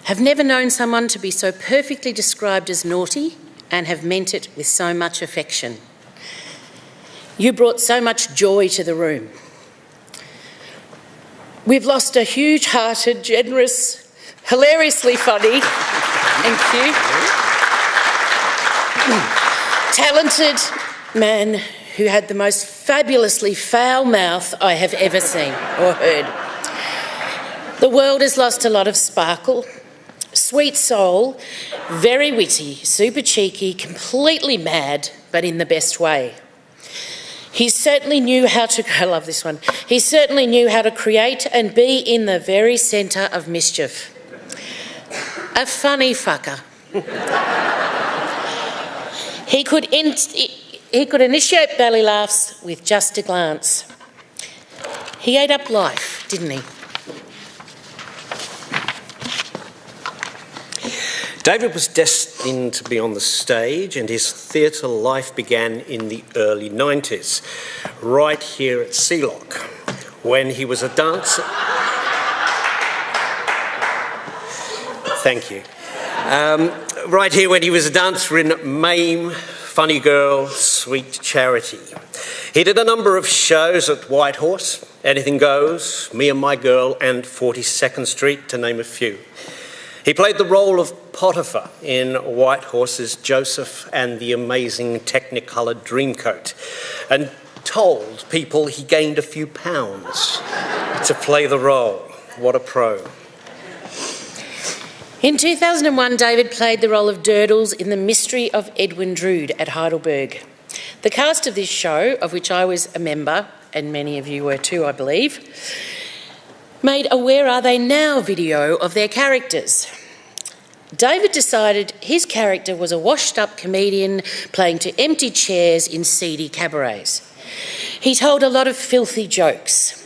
Have never known someone to be so perfectly described as naughty and have meant it with so much affection. You brought so much joy to the room. We've lost a huge-hearted, generous, hilariously funny, thank you, talented man who had the most fabulously foul mouth I have ever seen or heard. The world has lost a lot of sparkle, sweet soul, very witty, super cheeky, completely mad, but in the best way. He certainly knew how to, I love this one, he certainly knew how to create and be in the very centre of mischief. A funny fucker. He could initiate belly laughs with just a glance. He ate up life, didn't he? David was destined to be on the stage, and his theatre life began in the early 90s, right here at Sealock, when he was a dancer. Thank you. Right here when he was a dancer in MAME, Funny Girl, Sweet Charity. He did a number of shows at White Horse, Anything Goes, Me and My Girl, and 42nd Street, to name a few. He played the role of Potiphar in White Horse's Joseph and the Amazing Technicolor Dreamcoat, and told people he gained a few pounds to play the role. What a pro. In 2001, David played the role of Durdles in The Mystery of Edwin Drood at Heidelberg. The cast of this show, of which I was a member, and many of you were too, I believe, made a Where Are They Now video of their characters. David decided his character was a washed-up comedian playing to empty chairs in seedy cabarets. He told a lot of filthy jokes.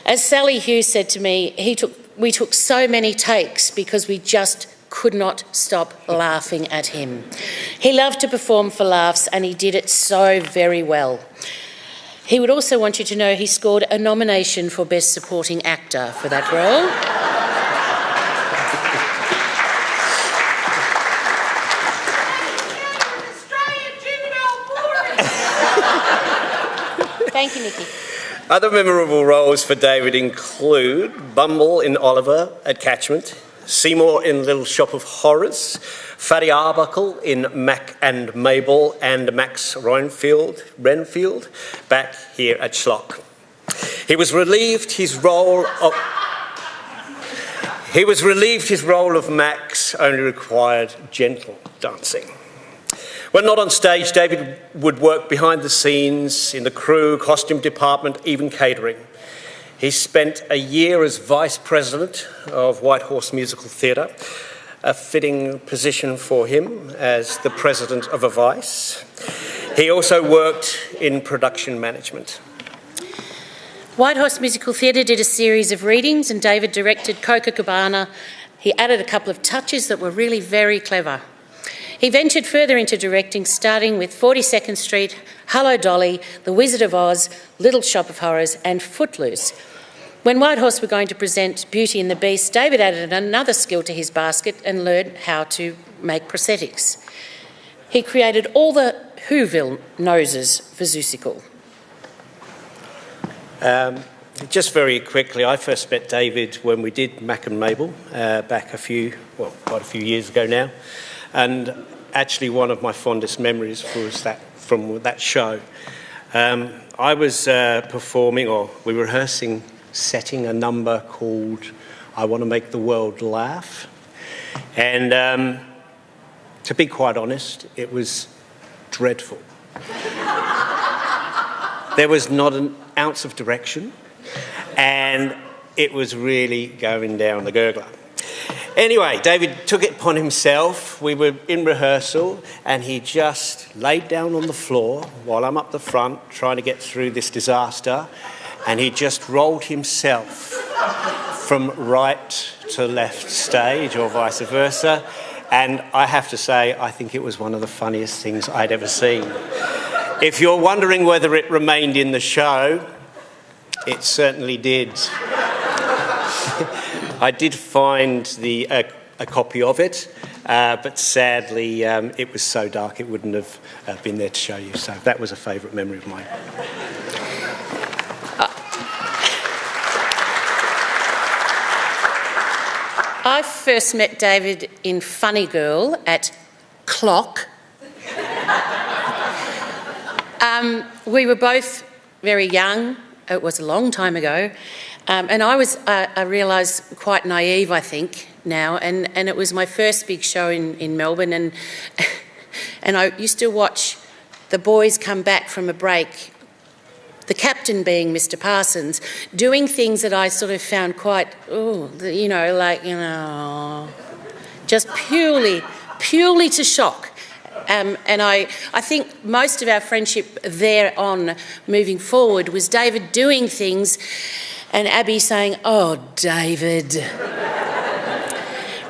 As Sally Hughes said to me, we took so many takes because we just could not stop laughing at him. He loved to perform for laughs and he did it so very well. He would also want you to know he scored a nomination for Best Supporting Actor for that role. Thank you, Nikki. Other memorable roles for David include Bumble in Oliver at Catchment, Seymour in Little Shop of Horrors, Fatty Arbuckle in Mac and Mabel, and Max Renfield back here at Schlock. He was relieved his role of Max only required gentle dancing. When not on stage, David would work behind the scenes, in the crew, costume department, even catering. He spent a year as Vice President of White Horse Musical Theatre, a fitting position for him as the President of a Vice. He also worked in production management. White Horse Musical Theatre did a series of readings and David directed Copacabana. He added a couple of touches that were really very clever. He ventured further into directing, starting with 42nd Street, Hello Dolly, The Wizard of Oz, Little Shop of Horrors and Footloose. When White Horse were going to present Beauty and the Beast, David added another skill to his basket and learned how to make prosthetics. He created all the Whoville noses for Zeusical. Just very quickly, I first met David when we did Mac and Mabel back quite a few years ago now. And actually one of my fondest memories was from that show. I was performing, or we were rehearsing, setting a number called I Want to Make the World Laugh. And to be quite honest, it was dreadful. There was not an ounce of direction, and it was really going down the gurgler. Anyway, David took it upon himself. We were in rehearsal and he just laid down on the floor while I'm up the front trying to get through this disaster, and he just rolled himself from right to left stage or vice versa, and I have to say I think it was one of the funniest things I'd ever seen. If you're wondering whether it remained in the show, it certainly did. I did find a copy of it, but sadly it was so dark it wouldn't have been there to show you. So that was a favourite memory of mine. I first met David in Funny Girl at Clock. We were both very young. It was a long time ago. And I realise, quite naive, I think, now. And it was my first big show in Melbourne. And I used to watch the boys come back from a break, the captain being Mr. Parsons, doing things that I sort of found quite, just purely to shock. And I think most of our friendship thereon, moving forward, was David doing things and Abby saying, "Oh, David."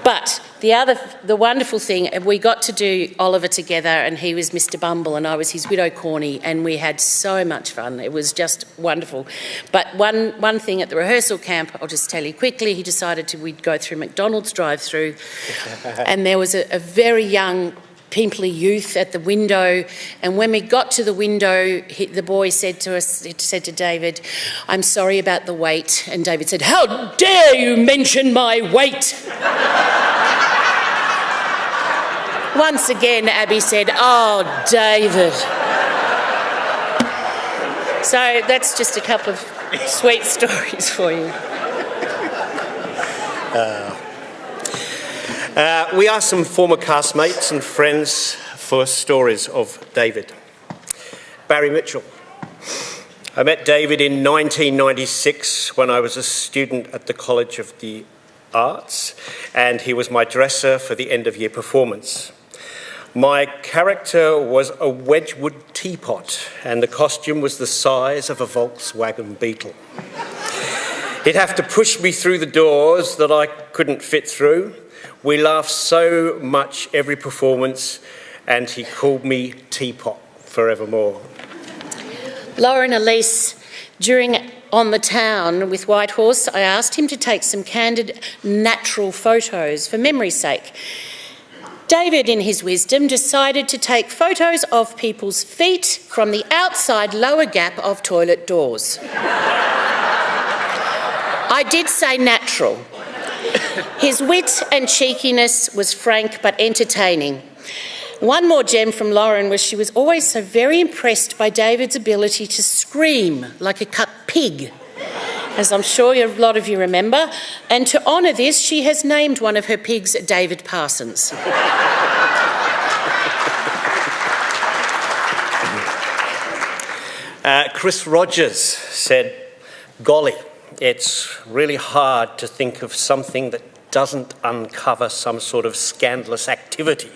But the wonderful thing, we got to do Oliver together, and he was Mr. Bumble and I was his widow Corny, and we had so much fun. It was just wonderful. But one thing at the rehearsal camp, I'll just tell you quickly, he decided we'd go through McDonald's drive-through, and there was a very young pimply youth at the window, and when we got to the window, the boy said to David, "I'm sorry about the wait," and David said, "How dare you mention my weight?" Once again, Abby said, "Oh, David." So that's just a couple of sweet stories for you. We asked some former castmates and friends for stories of David. Barry Mitchell. I met David in 1996 when I was a student at the College of the Arts, and he was my dresser for the end-of-year performance. My character was a Wedgwood teapot, and the costume was the size of a Volkswagen Beetle. He'd have to push me through the doors that I couldn't fit through. We laughed so much every performance, and he called me Teapot forevermore. Lauren Elise, during On the Town with Whitehorse, I asked him to take some candid, natural photos for memory's sake. David, in his wisdom, decided to take photos of people's feet from the outside lower gap of toilet doors. I did say natural. His wit and cheekiness was frank but entertaining. One more gem from Lauren was she was always so very impressed by David's ability to scream like a cut pig, as I'm sure a lot of you remember. And to honour this, she has named one of her pigs David Parsons. Chris Rogers said, "Golly, it's really hard to think of something that doesn't uncover some sort of scandalous activity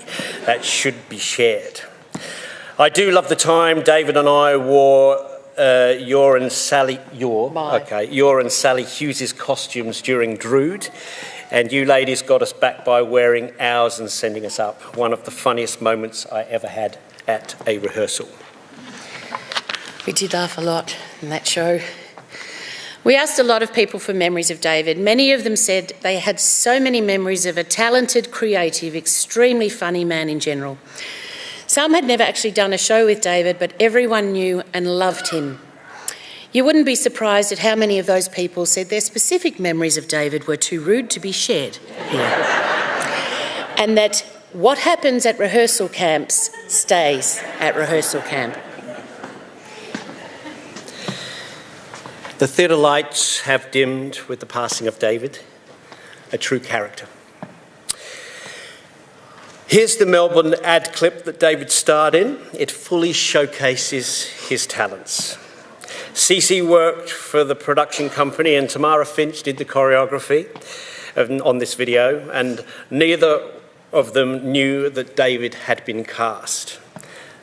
that should be shared." I do love the time David and I wore your and Sally Hughes' costumes during Drood, and you ladies got us back by wearing ours and sending us up. One of the funniest moments I ever had at a rehearsal. We did laugh a lot in that show. We asked a lot of people for memories of David. Many of them said they had so many memories of a talented, creative, extremely funny man in general. Some had never actually done a show with David, but everyone knew and loved him. You wouldn't be surprised at how many of those people said their specific memories of David were too rude to be shared here. And that what happens at rehearsal camps stays at rehearsal camp. The theatre lights have dimmed with the passing of David, a true character. Here's the Melbourne ad clip that David starred in. It fully showcases his talents. Cece worked for the production company and Tamara Finch did the choreography on this video, and neither of them knew that David had been cast.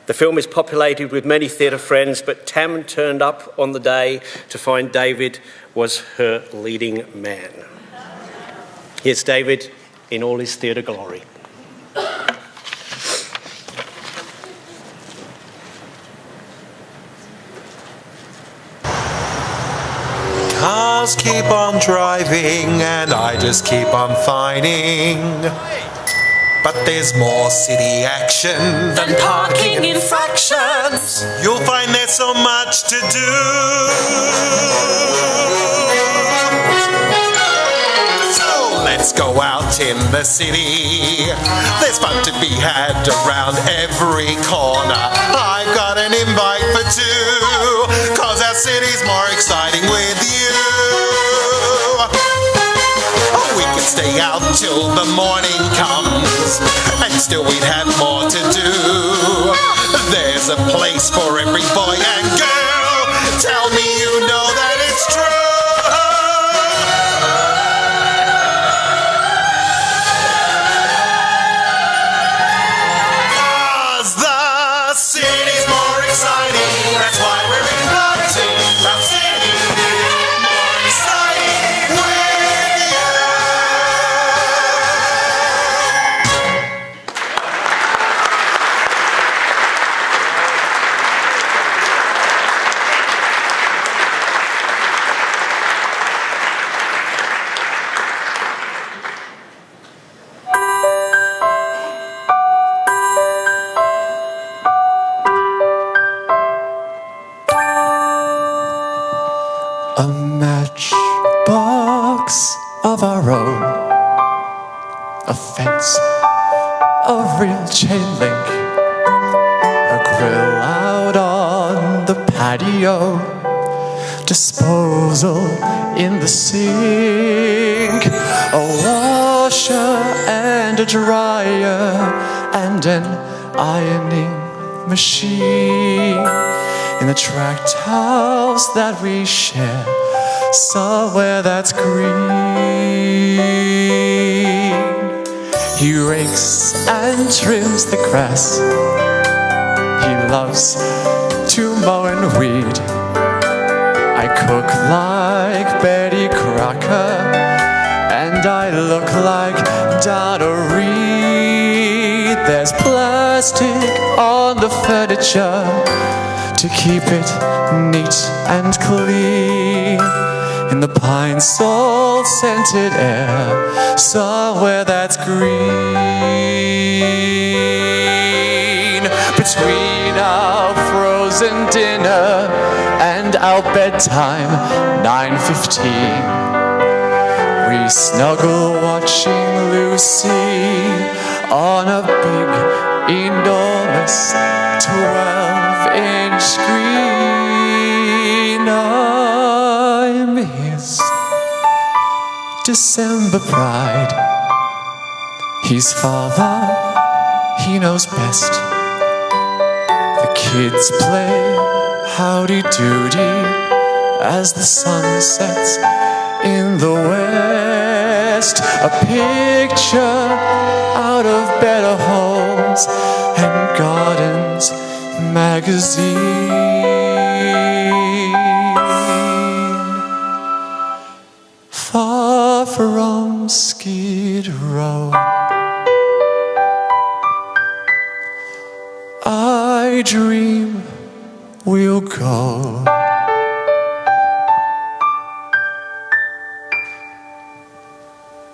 The film is populated with many theatre friends, but Tam turned up on the day to find David was her leading man. Here's David in all his theatre glory. Cars keep on driving and I just keep on fighting. But there's more city action than parking infractions. You'll find there's so much to do. So let's go out in the city. There's fun to be had around every corner. I've got an invite for two, 'cause our city's more exciting with you. We could stay out till the morning comes, and still we'd have more to do. There's a place for every boy and girl. Tell me you know that it's true. A matchbox of our own, a fence, a real chain link, a grill out on the patio, disposal in the sink, a washer and a dryer and an ironing machine in the tract house that we share, somewhere that's green. He rakes and trims the grass. He loves to mow and weed. I cook like Betty Crocker, and I look like Donna Reed. There's plastic on the furniture to keep it neat and clean. In the pine salt scented air, somewhere that's green. Between our frozen dinner and our bedtime, 9:15, we snuggle watching Lucy on a big, enormous 12-inch screen. I'm his December pride. He's father, he knows best. The kids play howdy-doody as the sun sets in the west. A picture out of Better Homes and Gardens magazine. Far from Skid Row, I dream we'll go.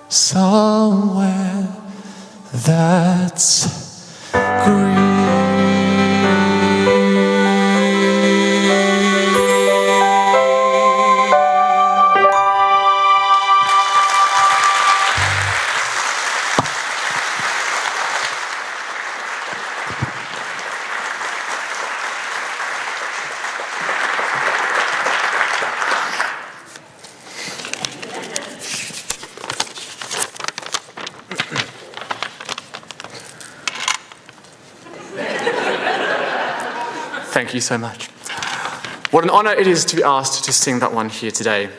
Somewhere that's green. Thank you so much. What an honour it is to be asked to sing that one here today.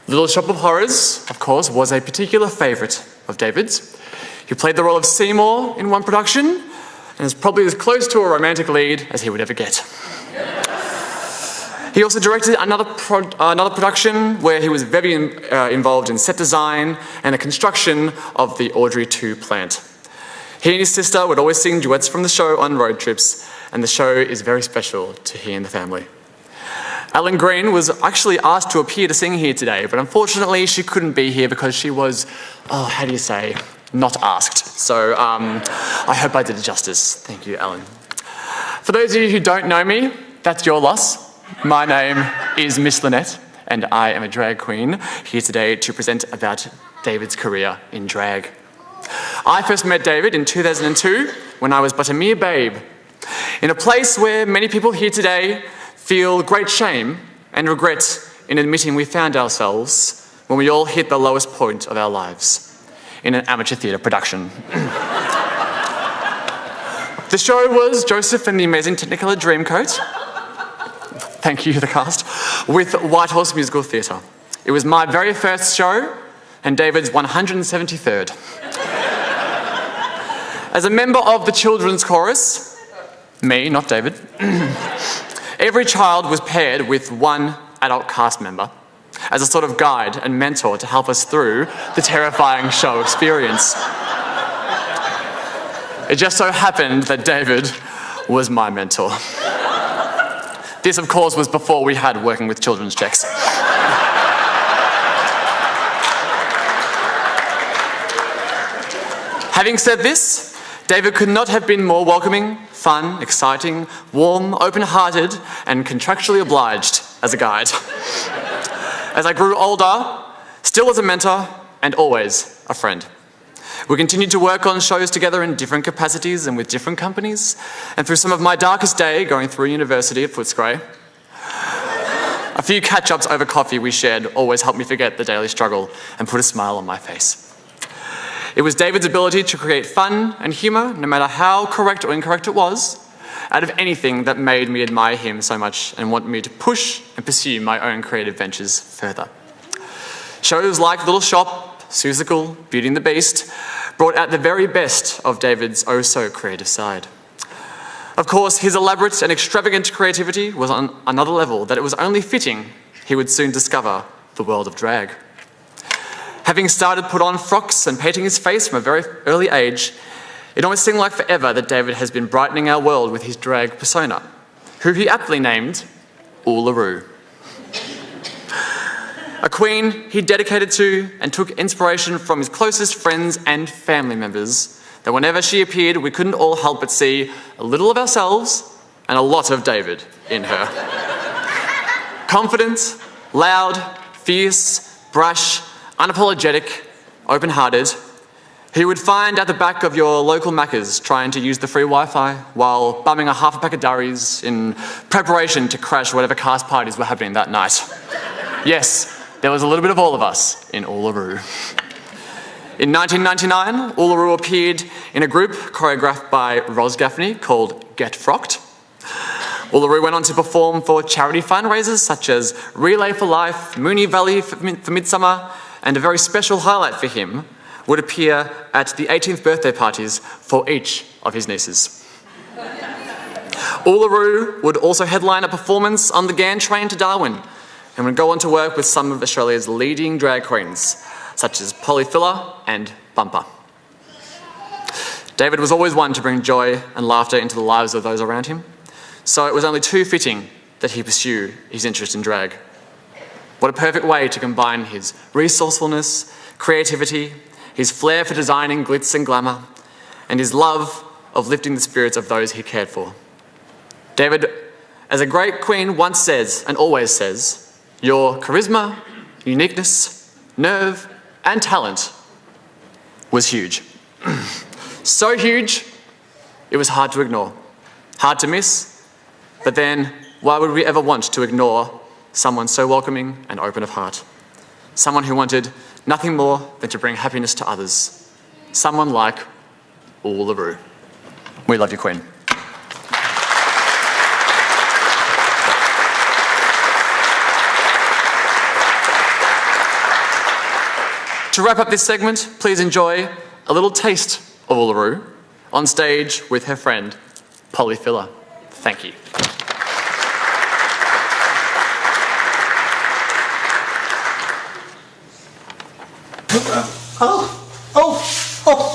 Little Shop of Horrors, of course, was a particular favourite of David's. He played the role of Seymour in one production and is probably as close to a romantic lead as he would ever get. He also directed another production where he was very involved in set design and the construction of the Audrey 2 plant. He and his sister would always sing duets from the show on road trips, and the show is very special to he and the family. Ellen Green was actually asked to appear to sing here today, but unfortunately she couldn't be here because she was, not asked. So I hope I did it justice. Thank you, Ellen. For those of you who don't know me, that's your loss. My name is Miss Lynette, and I am a drag queen here today to present about David's career in drag. I first met David in 2002 when I was but a mere babe, in a place where many people here today feel great shame and regret in admitting we found ourselves when we all hit the lowest point of our lives, in an amateur theatre production. The show was Joseph and the Amazing Technicolor Dreamcoat. Thank you, the cast, with White Horse Musical Theatre. It was my very first show and David's 173rd. As a member of the children's chorus, me, not David, every child was paired with one adult cast member as a sort of guide and mentor to help us through the terrifying show experience. It just so happened that David was my mentor. This, of course, was before we had working with children's checks. Having said this, David could not have been more welcoming, fun, exciting, warm, open-hearted, and contractually obliged as a guide. As I grew older, still as a mentor, and always a friend. We continued to work on shows together in different capacities and with different companies, and through some of my darkest day going through university at Footscray, A few catch-ups over coffee we shared always helped me forget the daily struggle and put a smile on my face. It was David's ability to create fun and humour, no matter how correct or incorrect it was, out of anything that made me admire him so much and want me to push and pursue my own creative ventures further. Shows like Little Shop, Seussical, Beauty and the Beast brought out the very best of David's oh-so-creative side. Of course, his elaborate and extravagant creativity was on another level that it was only fitting he would soon discover the world of drag. Having started put on frocks and painting his face from a very early age, it almost seemed like forever that David has been brightening our world with his drag persona, who he aptly named Uluru. A queen he dedicated to and took inspiration from his closest friends and family members, that whenever she appeared, we couldn't all help but see a little of ourselves and a lot of David in her. Confident, loud, fierce, brash, unapologetic, open-hearted, he would find at the back of your local Macca's trying to use the free Wi-Fi while bumming a half a pack of durries in preparation to crash whatever cast parties were happening that night. Yes, there was a little bit of all of us in Uluru. In 1999, Uluru appeared in a group choreographed by Ros Gaffney called Get Frocked. Uluru went on to perform for charity fundraisers such as Relay for Life, Moonee Valley for Midsummer, and a very special highlight for him would appear at the 18th birthday parties for each of his nieces. Uluru would also headline a performance on the Ghan train to Darwin and would go on to work with some of Australia's leading drag queens, such as Polly Filler and Bumper. David was always one to bring joy and laughter into the lives of those around him, so it was only too fitting that he pursue his interest in drag. What a perfect way to combine his resourcefulness, creativity, his flair for designing glitz and glamour, and his love of lifting the spirits of those he cared for. David, as a great queen once says, and always says, your charisma, uniqueness, nerve, and talent was huge. So huge, it was hard to ignore, hard to miss, but then why would we ever want to ignore someone so welcoming and open of heart? Someone who wanted nothing more than to bring happiness to others. Someone like Uluru. We love you, Queen. To wrap up this segment, please enjoy a little taste of Uluru on stage with her friend, Polly Filler. Thank you.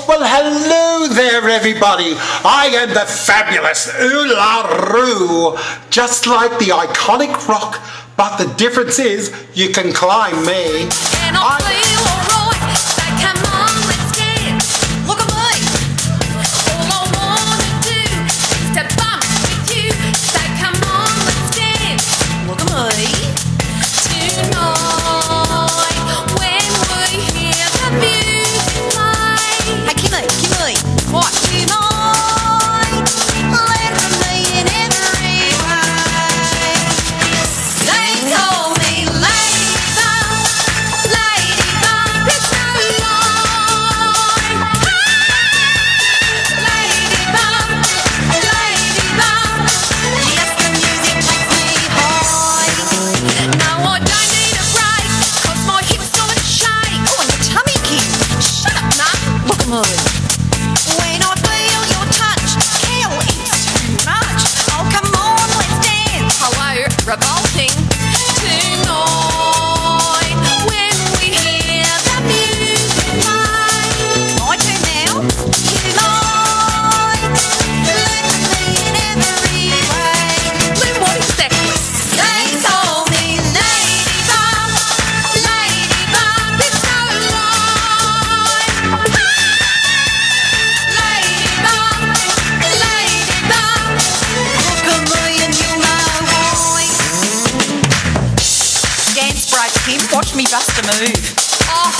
Well, hello there, everybody. I am the fabulous Uluru, just like the iconic rock, but the difference is you can climb me. And I feel alright, so come on, let's dance. Look at me. All I wanna do is to bump with you. So come on, let's dance. Look at me. Tonight, when we hear the music play. Hey, Kimmy, what? Tonight, let me in every way. They told me, ladybug, it's no lie. Ladybug, yes, the music takes me high. No, I don't need a break, 'cause my hips don't shake. Oh, and your tummy kick. Shut up, Mum. Look at me. When I feel your touch, hell, it's too much. Oh, come on, let's dance. Hello, revolting. Tonight, when we hear the music play. My turn now. Tonight, let me in every way. Lou, what is that? They told me, ladybug, it's no lie. Look at me and you know why. Dance break, Kim. Watch me bust a move. Oh,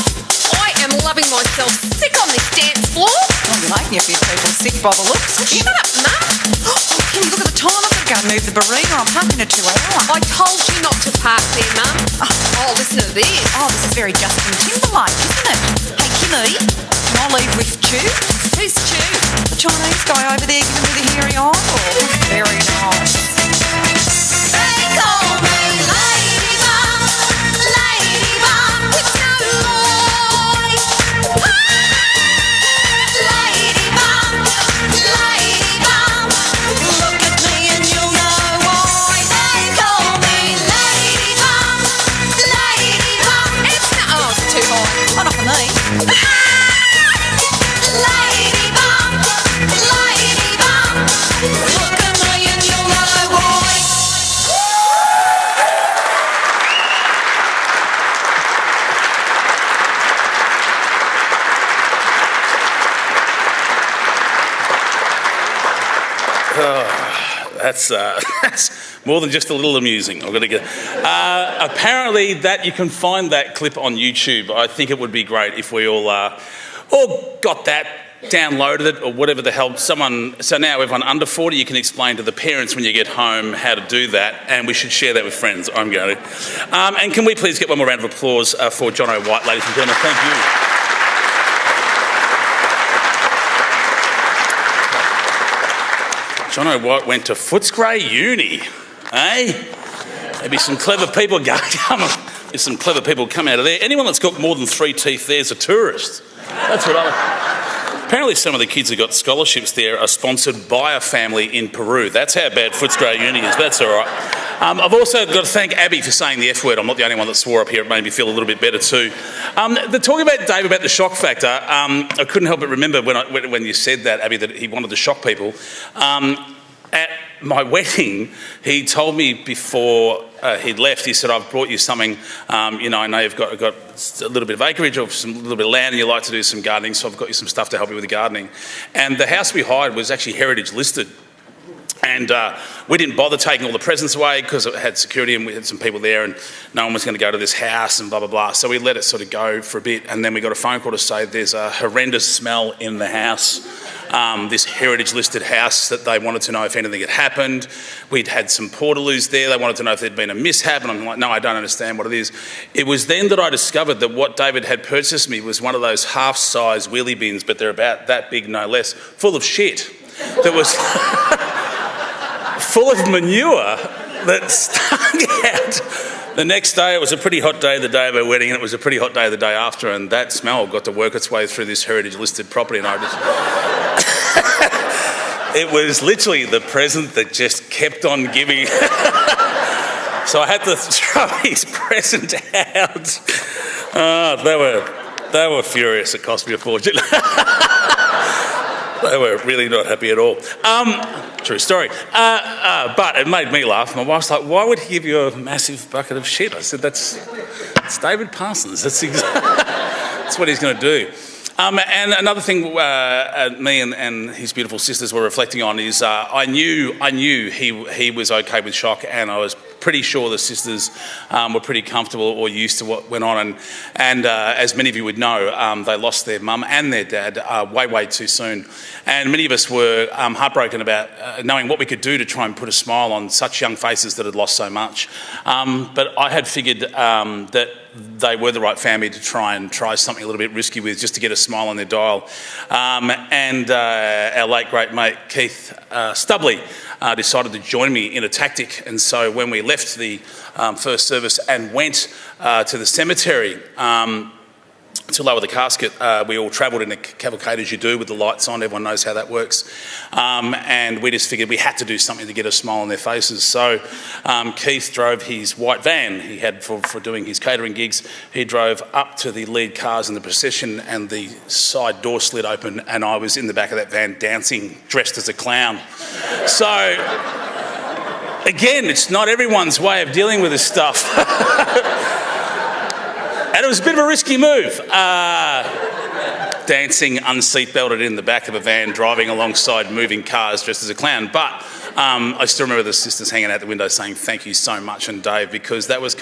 I am loving myself. Sick on this dance floor. I'm making a few people sick by the looks. Shut up, Mum. Oh, Kim, look at the time. I've got to go and move the the Barina. I'm parking at 2 a.m. I told you not to park there, Mum. Oh, listen to this. Oh, this is very Justin Timberlake, isn't it? Hey, Kimmy, can I leave with Stu? Who's Stu? The Chinese guy over there giving me the hairy eyeball. Very nice. They call me Ladybug, with no lie. Ladybug, look at me and you'll know why. They call me Ladybug. It's not. Oh, it's too high. Oh, not for me. Ladybug, look at me and you'll know why. That's more than just a little amusing. I've got to get. Apparently, that you can find that clip on YouTube. I think it would be great if we all got that, downloaded it, or whatever the hell. So now everyone under 40, you can explain to the parents when you get home how to do that, and we should share that with friends. I'm going to. And can we please get one more round of applause for Jono White, ladies and gentlemen? Thank you. Jono White went to Footscray Uni, eh? Maybe some clever people there's some clever people come out of there. Anyone that's got more than 3 teeth there's a tourist. That's what Apparently some of the kids who got scholarships there are sponsored by a family in Peru. That's how bad Footscray Uni is. That's all right. I've also got to thank Abby for saying the F word. I'm not the only one that swore up here. It made me feel a little bit better too. The talking about Dave about the shock factor, I couldn't help but remember when you said that, Abby, that he wanted to shock people. At my wedding, he told me before he'd left, he said, I've brought you something, I know you've got a little bit of acreage or a little bit of land and you like to do some gardening, so I've got you some stuff to help you with the gardening. And the house we hired was actually heritage listed. And we didn't bother taking all the presents away because it had security and we had some people there and no one was going to go to this house and blah, blah, blah. So we let it sort of go for a bit and then we got a phone call to say there's a horrendous smell in the house, this heritage listed house, that they wanted to know if anything had happened. We'd had some portaloos there. They wanted to know if there'd been a mishap and I'm like, no, I don't understand what it is. It was then that I discovered that what David had purchased me was one of those half-size wheelie bins, but they're about that big, no less, full of shit that was... full of manure that stunk out. The next day, it was a pretty hot day, the day of our wedding, and it was a pretty hot day the day after, and that smell got to work its way through this heritage-listed property, and it was literally the present that just kept on giving. So I had to throw his present out. They were furious. It cost me a fortune. They were really not happy at all. True story. But it made me laugh. My wife's like, why would he give you a massive bucket of shit? I said, it's David Parsons. That's what he's going to do. And another thing me and his beautiful sisters were reflecting on is I knew he was okay with shock, and I was pretty sure the sisters were pretty comfortable or used to what went on. And as many of you would know, they lost their mum and their dad way too soon. And many of us were heartbroken about knowing what we could do to try and put a smile on such young faces that had lost so much. But I had figured that they were the right family to try something a little bit risky with, just to get a smile on their dial. And our late great mate Keith Stubley decided to join me in a tactic. And so when we left the first service and went to the cemetery to lower the casket, we all travelled in a cavalcade as you do with the lights on. Everyone knows how that works. And we just figured we had to do something to get a smile on their faces. So Keith drove his white van he had for doing his catering gigs. He drove up to the lead cars in the procession and the side door slid open and I was in the back of that van dancing, dressed as a clown. So, again, it's not everyone's way of dealing with this stuff. And it was a bit of a risky move. Dancing unseatbelted in the back of a van, driving alongside moving cars dressed as a clown. But I still remember the sisters hanging out the window saying thank you so much, and Dave, because that was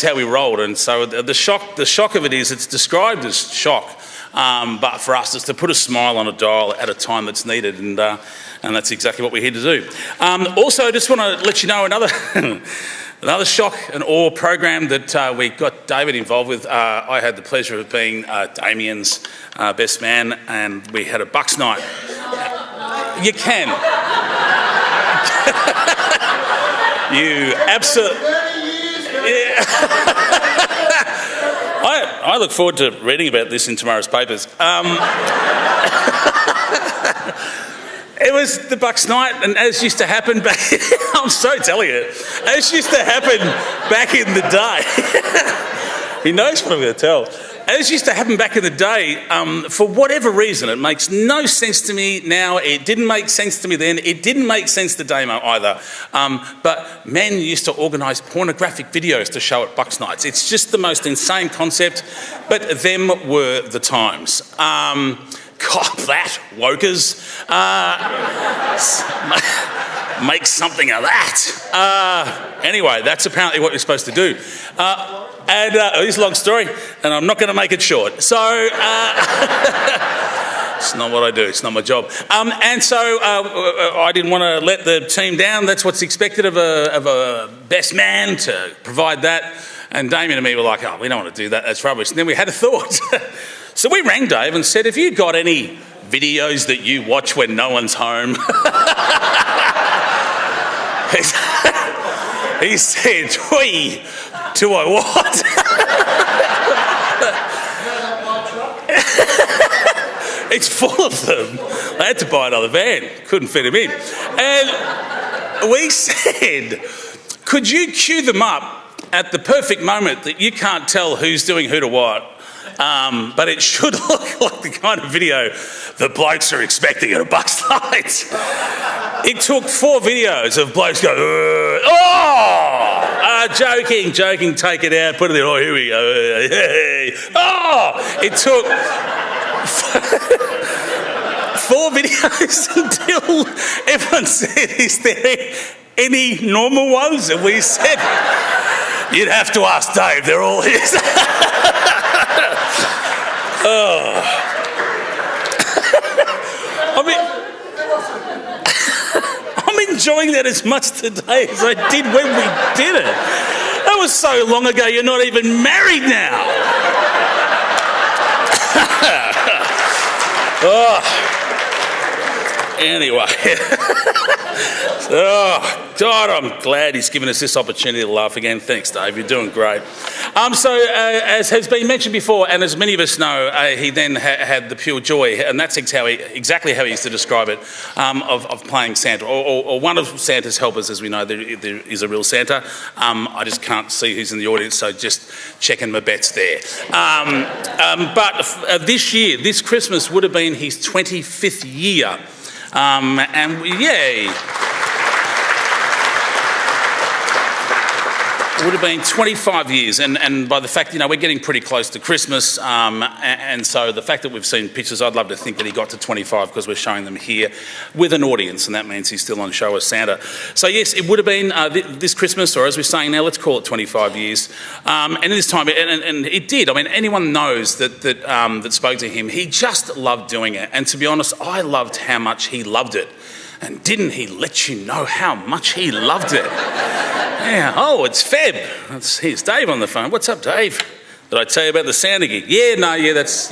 how we rolled. And so the shock of it is it's described as shock, but for us it's to put a smile on a dial at a time that's needed. And And that's exactly what we're here to do. Also, I just want to let you know another another shock and awe program that we got David involved with. I had the pleasure of being Damien's best man, and we had a Bucks night. You can. You absolutely. Yeah. I look forward to reading about this in tomorrow's papers. It was the Bucks night, and as used to happen back... I'm so telling you. As used to happen back in the day... He knows what I'm going to tell. As used to happen back in the day, for whatever reason, it makes no sense to me now. It didn't make sense to me then. It didn't make sense to Damo either. But men used to organise pornographic videos to show at Bucks nights. It's just the most insane concept, but them were the times. God, that, wokers. Make something of that. Anyway, that's apparently what you're supposed to do. It's a long story, and I'm not going to make it short. So, it's not what I do. It's not my job. I didn't want to let the team down. That's what's expected of a best man, to provide that. And Damien and me were like, oh, we don't want to do that. That's rubbish. And then we had a thought. So we rang Dave and said, have you got any videos that you watch when no one's home? He said, "Oi, do I what?" It's full of them. I had to buy another van. Couldn't fit him in. And we said, could you cue them up at the perfect moment that you can't tell who's doing who to what? But it should look like the kind of video the blokes are expecting at a Bucks night. It took 4 videos of blokes going, joking, take it out, put it there, oh, here we go. It took 4 videos until everyone said, is there any normal ones? And we said, you'd have to ask Dave, they're all his. I'm enjoying that as much today as I did when we did it. That was so long ago, you're not even married now. Anyway. Oh, God, I'm glad he's given us this opportunity to laugh again. Thanks, Dave. You're doing great. As has been mentioned before, and as many of us know, he then had the pure joy, and that's exactly how he used to describe it, of playing Santa, or one of Santa's helpers, as we know. There is a real Santa. I just can't see who's in the audience, so just checking my bets there. But this year, this Christmas, would have been his 25th year. Yay! Would have been 25 years, and by the fact, we're getting pretty close to Christmas, and so the fact that we've seen pictures, I'd love to think that he got to 25 because we're showing them here with an audience, and that means he's still on show as Santa. So yes, it would have been this Christmas, or as we're saying now, let's call it 25 years. And in this time, and it did. I mean, anyone knows that spoke to him, he just loved doing it. And to be honest, I loved how much he loved it. And didn't he let you know how much he loved it? Yeah. Oh, it's Feb. Here's Dave on the phone. What's up, Dave? Did I tell you about the Santa gig? You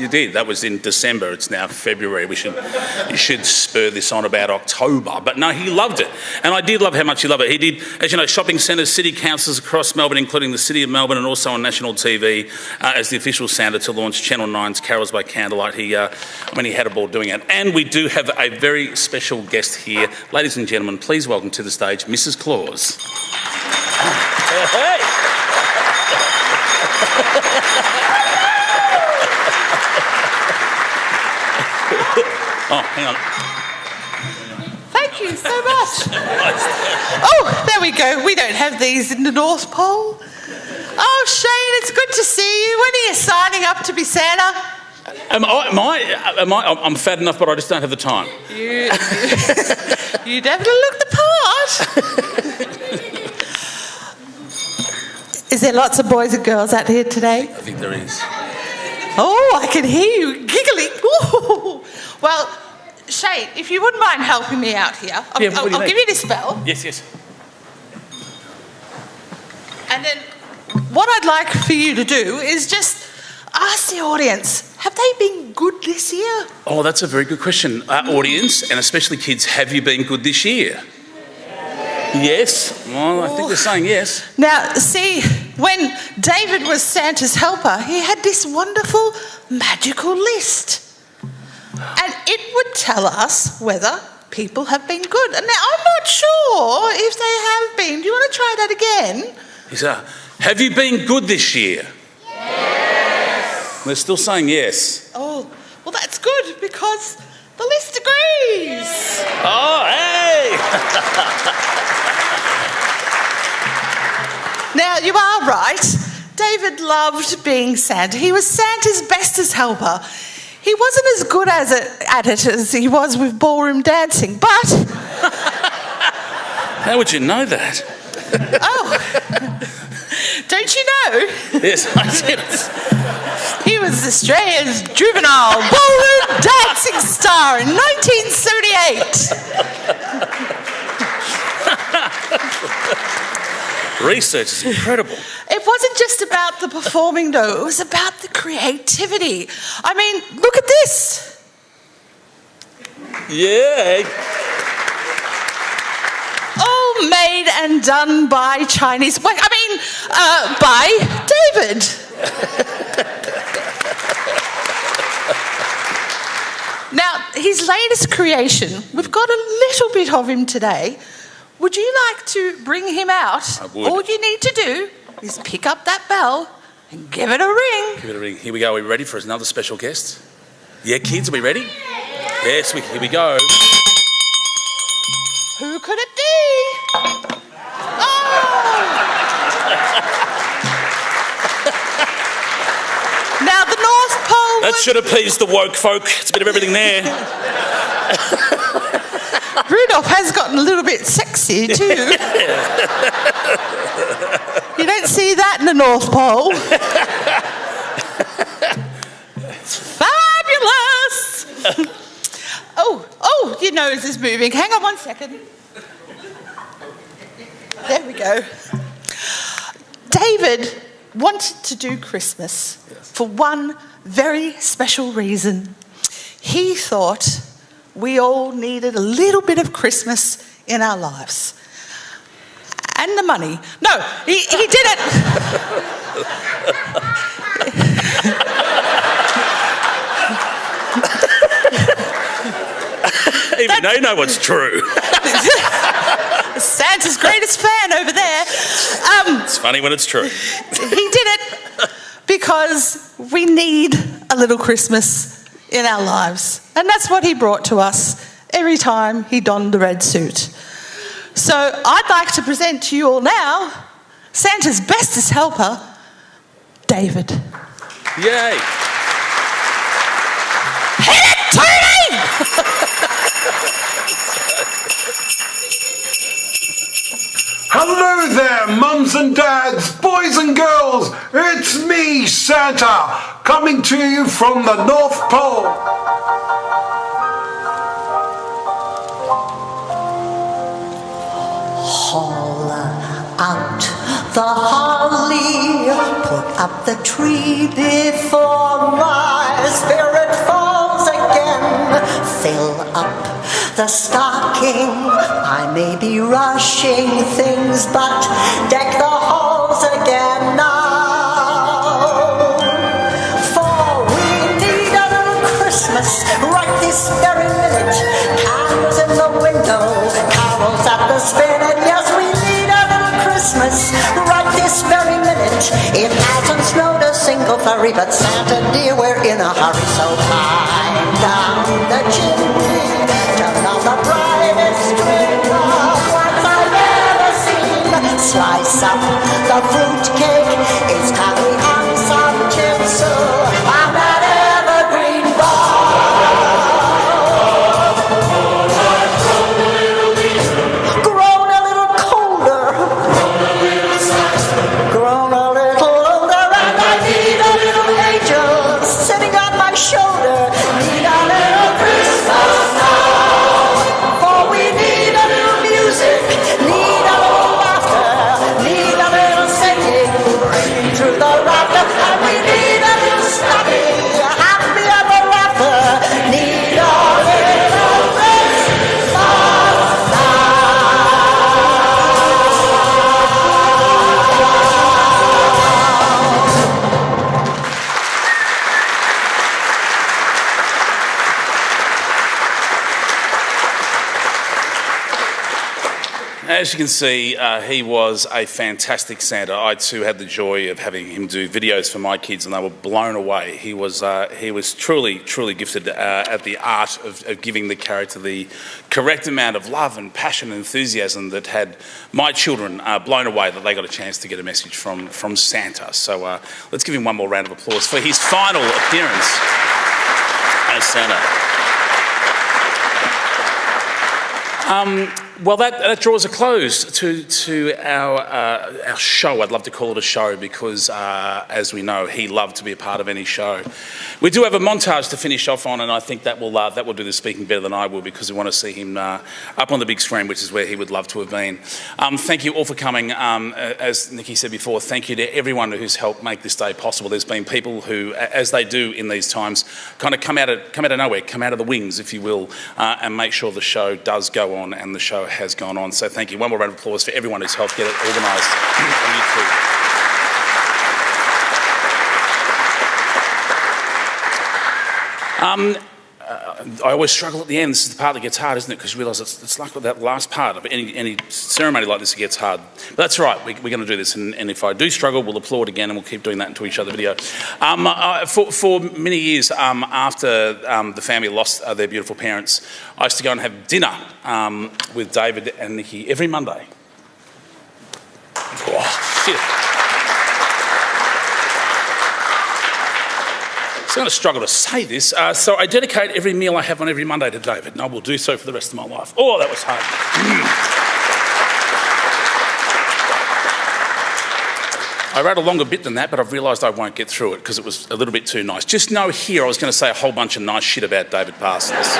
did. That was in December. It's now February. You should spur this on about October. But no, he loved it. And I did love how much he loved it. He did, as you know, shopping centres, city councils across Melbourne, including the City of Melbourne, and also on national TV as the official Santa to launch Channel 9's Carols by Candlelight. He had a ball doing it. And we do have a very special guest here. Ladies and gentlemen, please welcome to the stage Mrs. Claus. Hey! Oh, hang on. Thank you so much. Oh, there we go. We don't have these in the North Pole. Oh, Shane, it's good to see you. When are you signing up to be Santa? I'm fat enough, but I just don't have the time. You definitely look the part. Is there lots of boys and girls out here today? I think there is. Oh, I can hear you giggling. Ooh. Well, Shane, if you wouldn't mind helping me out here, I'll give you this bell. Yes, yes. And then what I'd like for you to do is just ask the audience, have they been good this year? Oh, that's a very good question. Audience, and especially kids, have you been good this year? Yes. Well, I think they're saying yes. Now, see, when David was Santa's helper, he had this wonderful magical list. And it would tell us whether people have been good. And now, I'm not sure if they have been. Do you want to try that again? Have you been good this year? Yes. They're still saying yes. Oh, well, that's good because the list agrees. Oh, hey! Now, you are right. David loved being Santa. He was Santa's bestest helper. He wasn't as good at it as he was with ballroom dancing, but... How would you know that? Oh, don't you know? Yes, I did. He was Australia's juvenile ballroom dancing star in 1978. Research is incredible. It wasn't just about the performing, though. It was about the creativity. I mean, look at this. Yeah. All made and done by Chinese... by David. Now, his latest creation, we've got a little bit of him today. Would you like to bring him out? I would. All you need to do is pick up that bell and give it a ring. Give it a ring. Here we go. Are we ready for another special guest? Yeah, kids, are we ready? Yes, here we go. Who could it be? Oh! Now, the North Pole... That should appease the woke folk. It's a bit of everything there. Rudolph has gotten a little bit sexy too. You don't see that in the North Pole. It's fabulous. Oh, your nose is moving. Hang on 1 second. There we go. David wanted to do Christmas for one very special reason. He thought we all needed a little bit of Christmas in our lives. And the money. No, he did it. Even they know what's true. Santa's greatest fan over there. It's funny when it's true. He did it because we need a little Christmas in our lives. And that's what he brought to us every time he donned the red suit. So I'd like to present to you all now Santa's bestest helper, David. Yay. Hit it, Tony! Hello there, mums and dads, boys and girls. It's me, Santa, coming to you from the North Pole. Haul out the holly, put up the tree before my spirit falls again. Fill up the stocking, I may be rushing things, but deck the halls again now. For we need a little Christmas right this very minute. Candles in the window, carols at the spinet. Yes, we need a little Christmas right this very minute. It hasn't snowed a single flurry, but Santa dear, we're in a hurry, so climb down the chimney. Turn on the brightest string of lights I've ever seen. Slice up the fruit cake. It's time we hung some tinsel on that evergreen bough. Grown a little colder. Grown a little older, and I need a little angel sitting on my shoulder. Need a little Christmas now. As you can see, he was a fantastic Santa. I too had the joy of having him do videos for my kids, and they were blown away. He was truly gifted at the art of giving the character the correct amount of love and passion and enthusiasm that had my children blown away that they got a chance to get a message from Santa. So let's give him one more round of applause for his final appearance as Santa. Well, that draws a close to our show. I'd love to call it a show because, as we know, he loved to be a part of any show. We do have a montage to finish off on, and I think that will do the speaking better than I will because we want to see him up on the big screen, which is where he would love to have been. Thank you all for coming. As Nikki said before, thank you to everyone who's helped make this day possible. There's been people who, as they do in these times, kind of come out of nowhere, come out of the wings, if you will, and make sure the show does go on, and the show has gone on. So thank you. One more round of applause for everyone who's helped get it organised on YouTube. I always struggle at the end. This is the part that gets hard, isn't it? Because you realise it's like that last part of any ceremony like this, it gets hard. But that's right, we're going to do this. And if I do struggle, we'll applaud again and we'll keep doing that until we show the video. For many years after the family lost their beautiful parents, I used to go and have dinner with David and Nikki every Monday. Oh, shit. So I'm going to struggle to say this. So I dedicate every meal I have on every Monday to David, and I will do so for the rest of my life. Oh, that was hard. I wrote a longer bit than that, but I've realised I won't get through it because it was a little bit too nice. Just know here I was going to say a whole bunch of nice shit about David Parsons.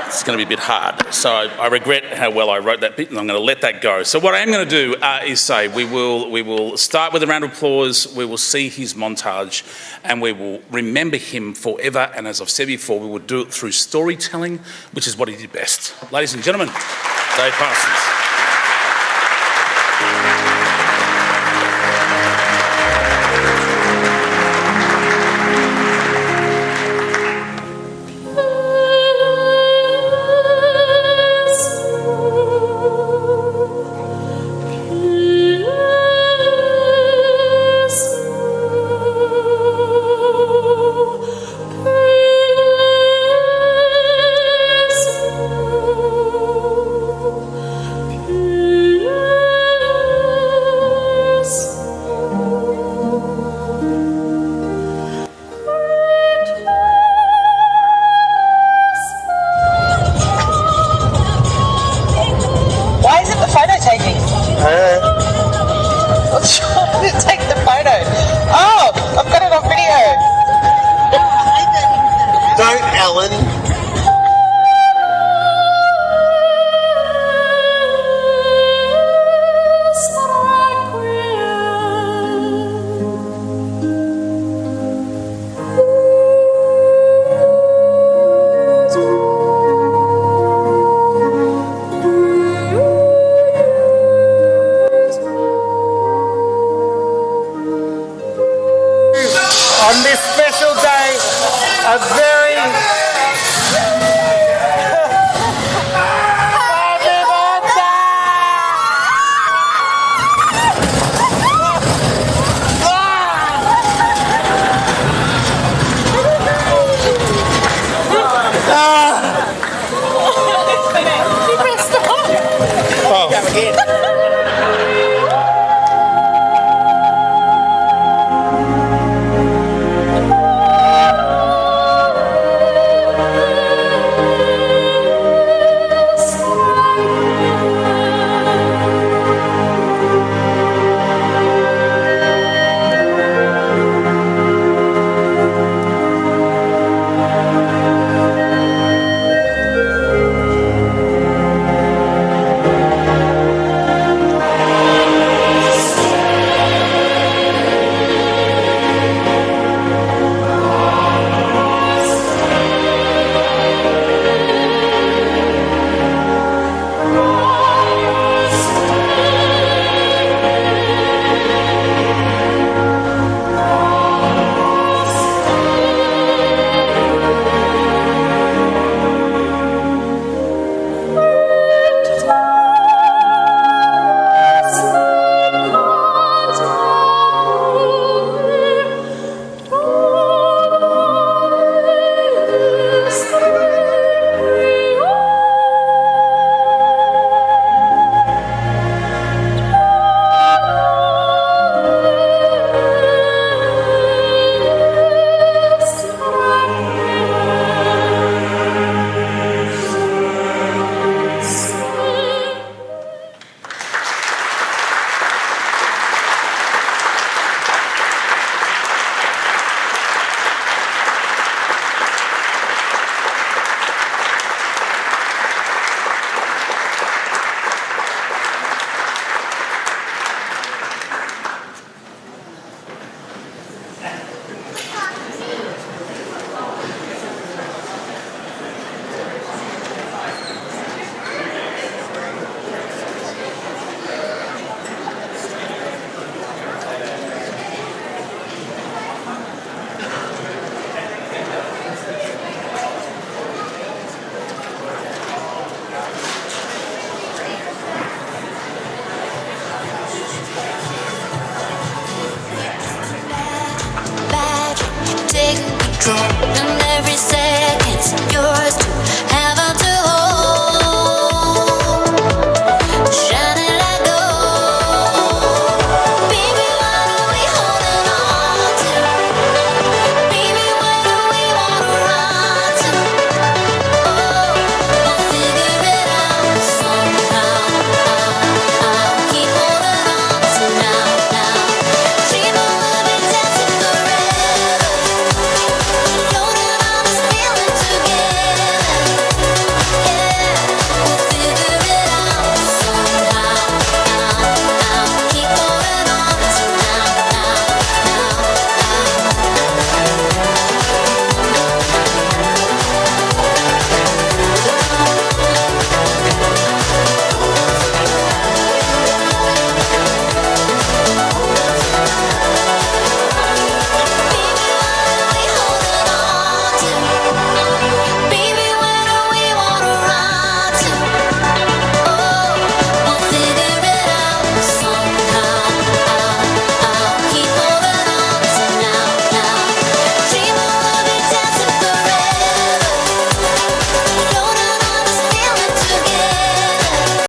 It's going to be a bit hard. So I regret how well I wrote that bit, and I'm going to let that go. So what I am going to do is say we will start with a round of applause, we will see his montage, and we will remember him forever. And as I've said before, we will do it through storytelling, which is what he did best. Ladies and gentlemen, Dave Parsons.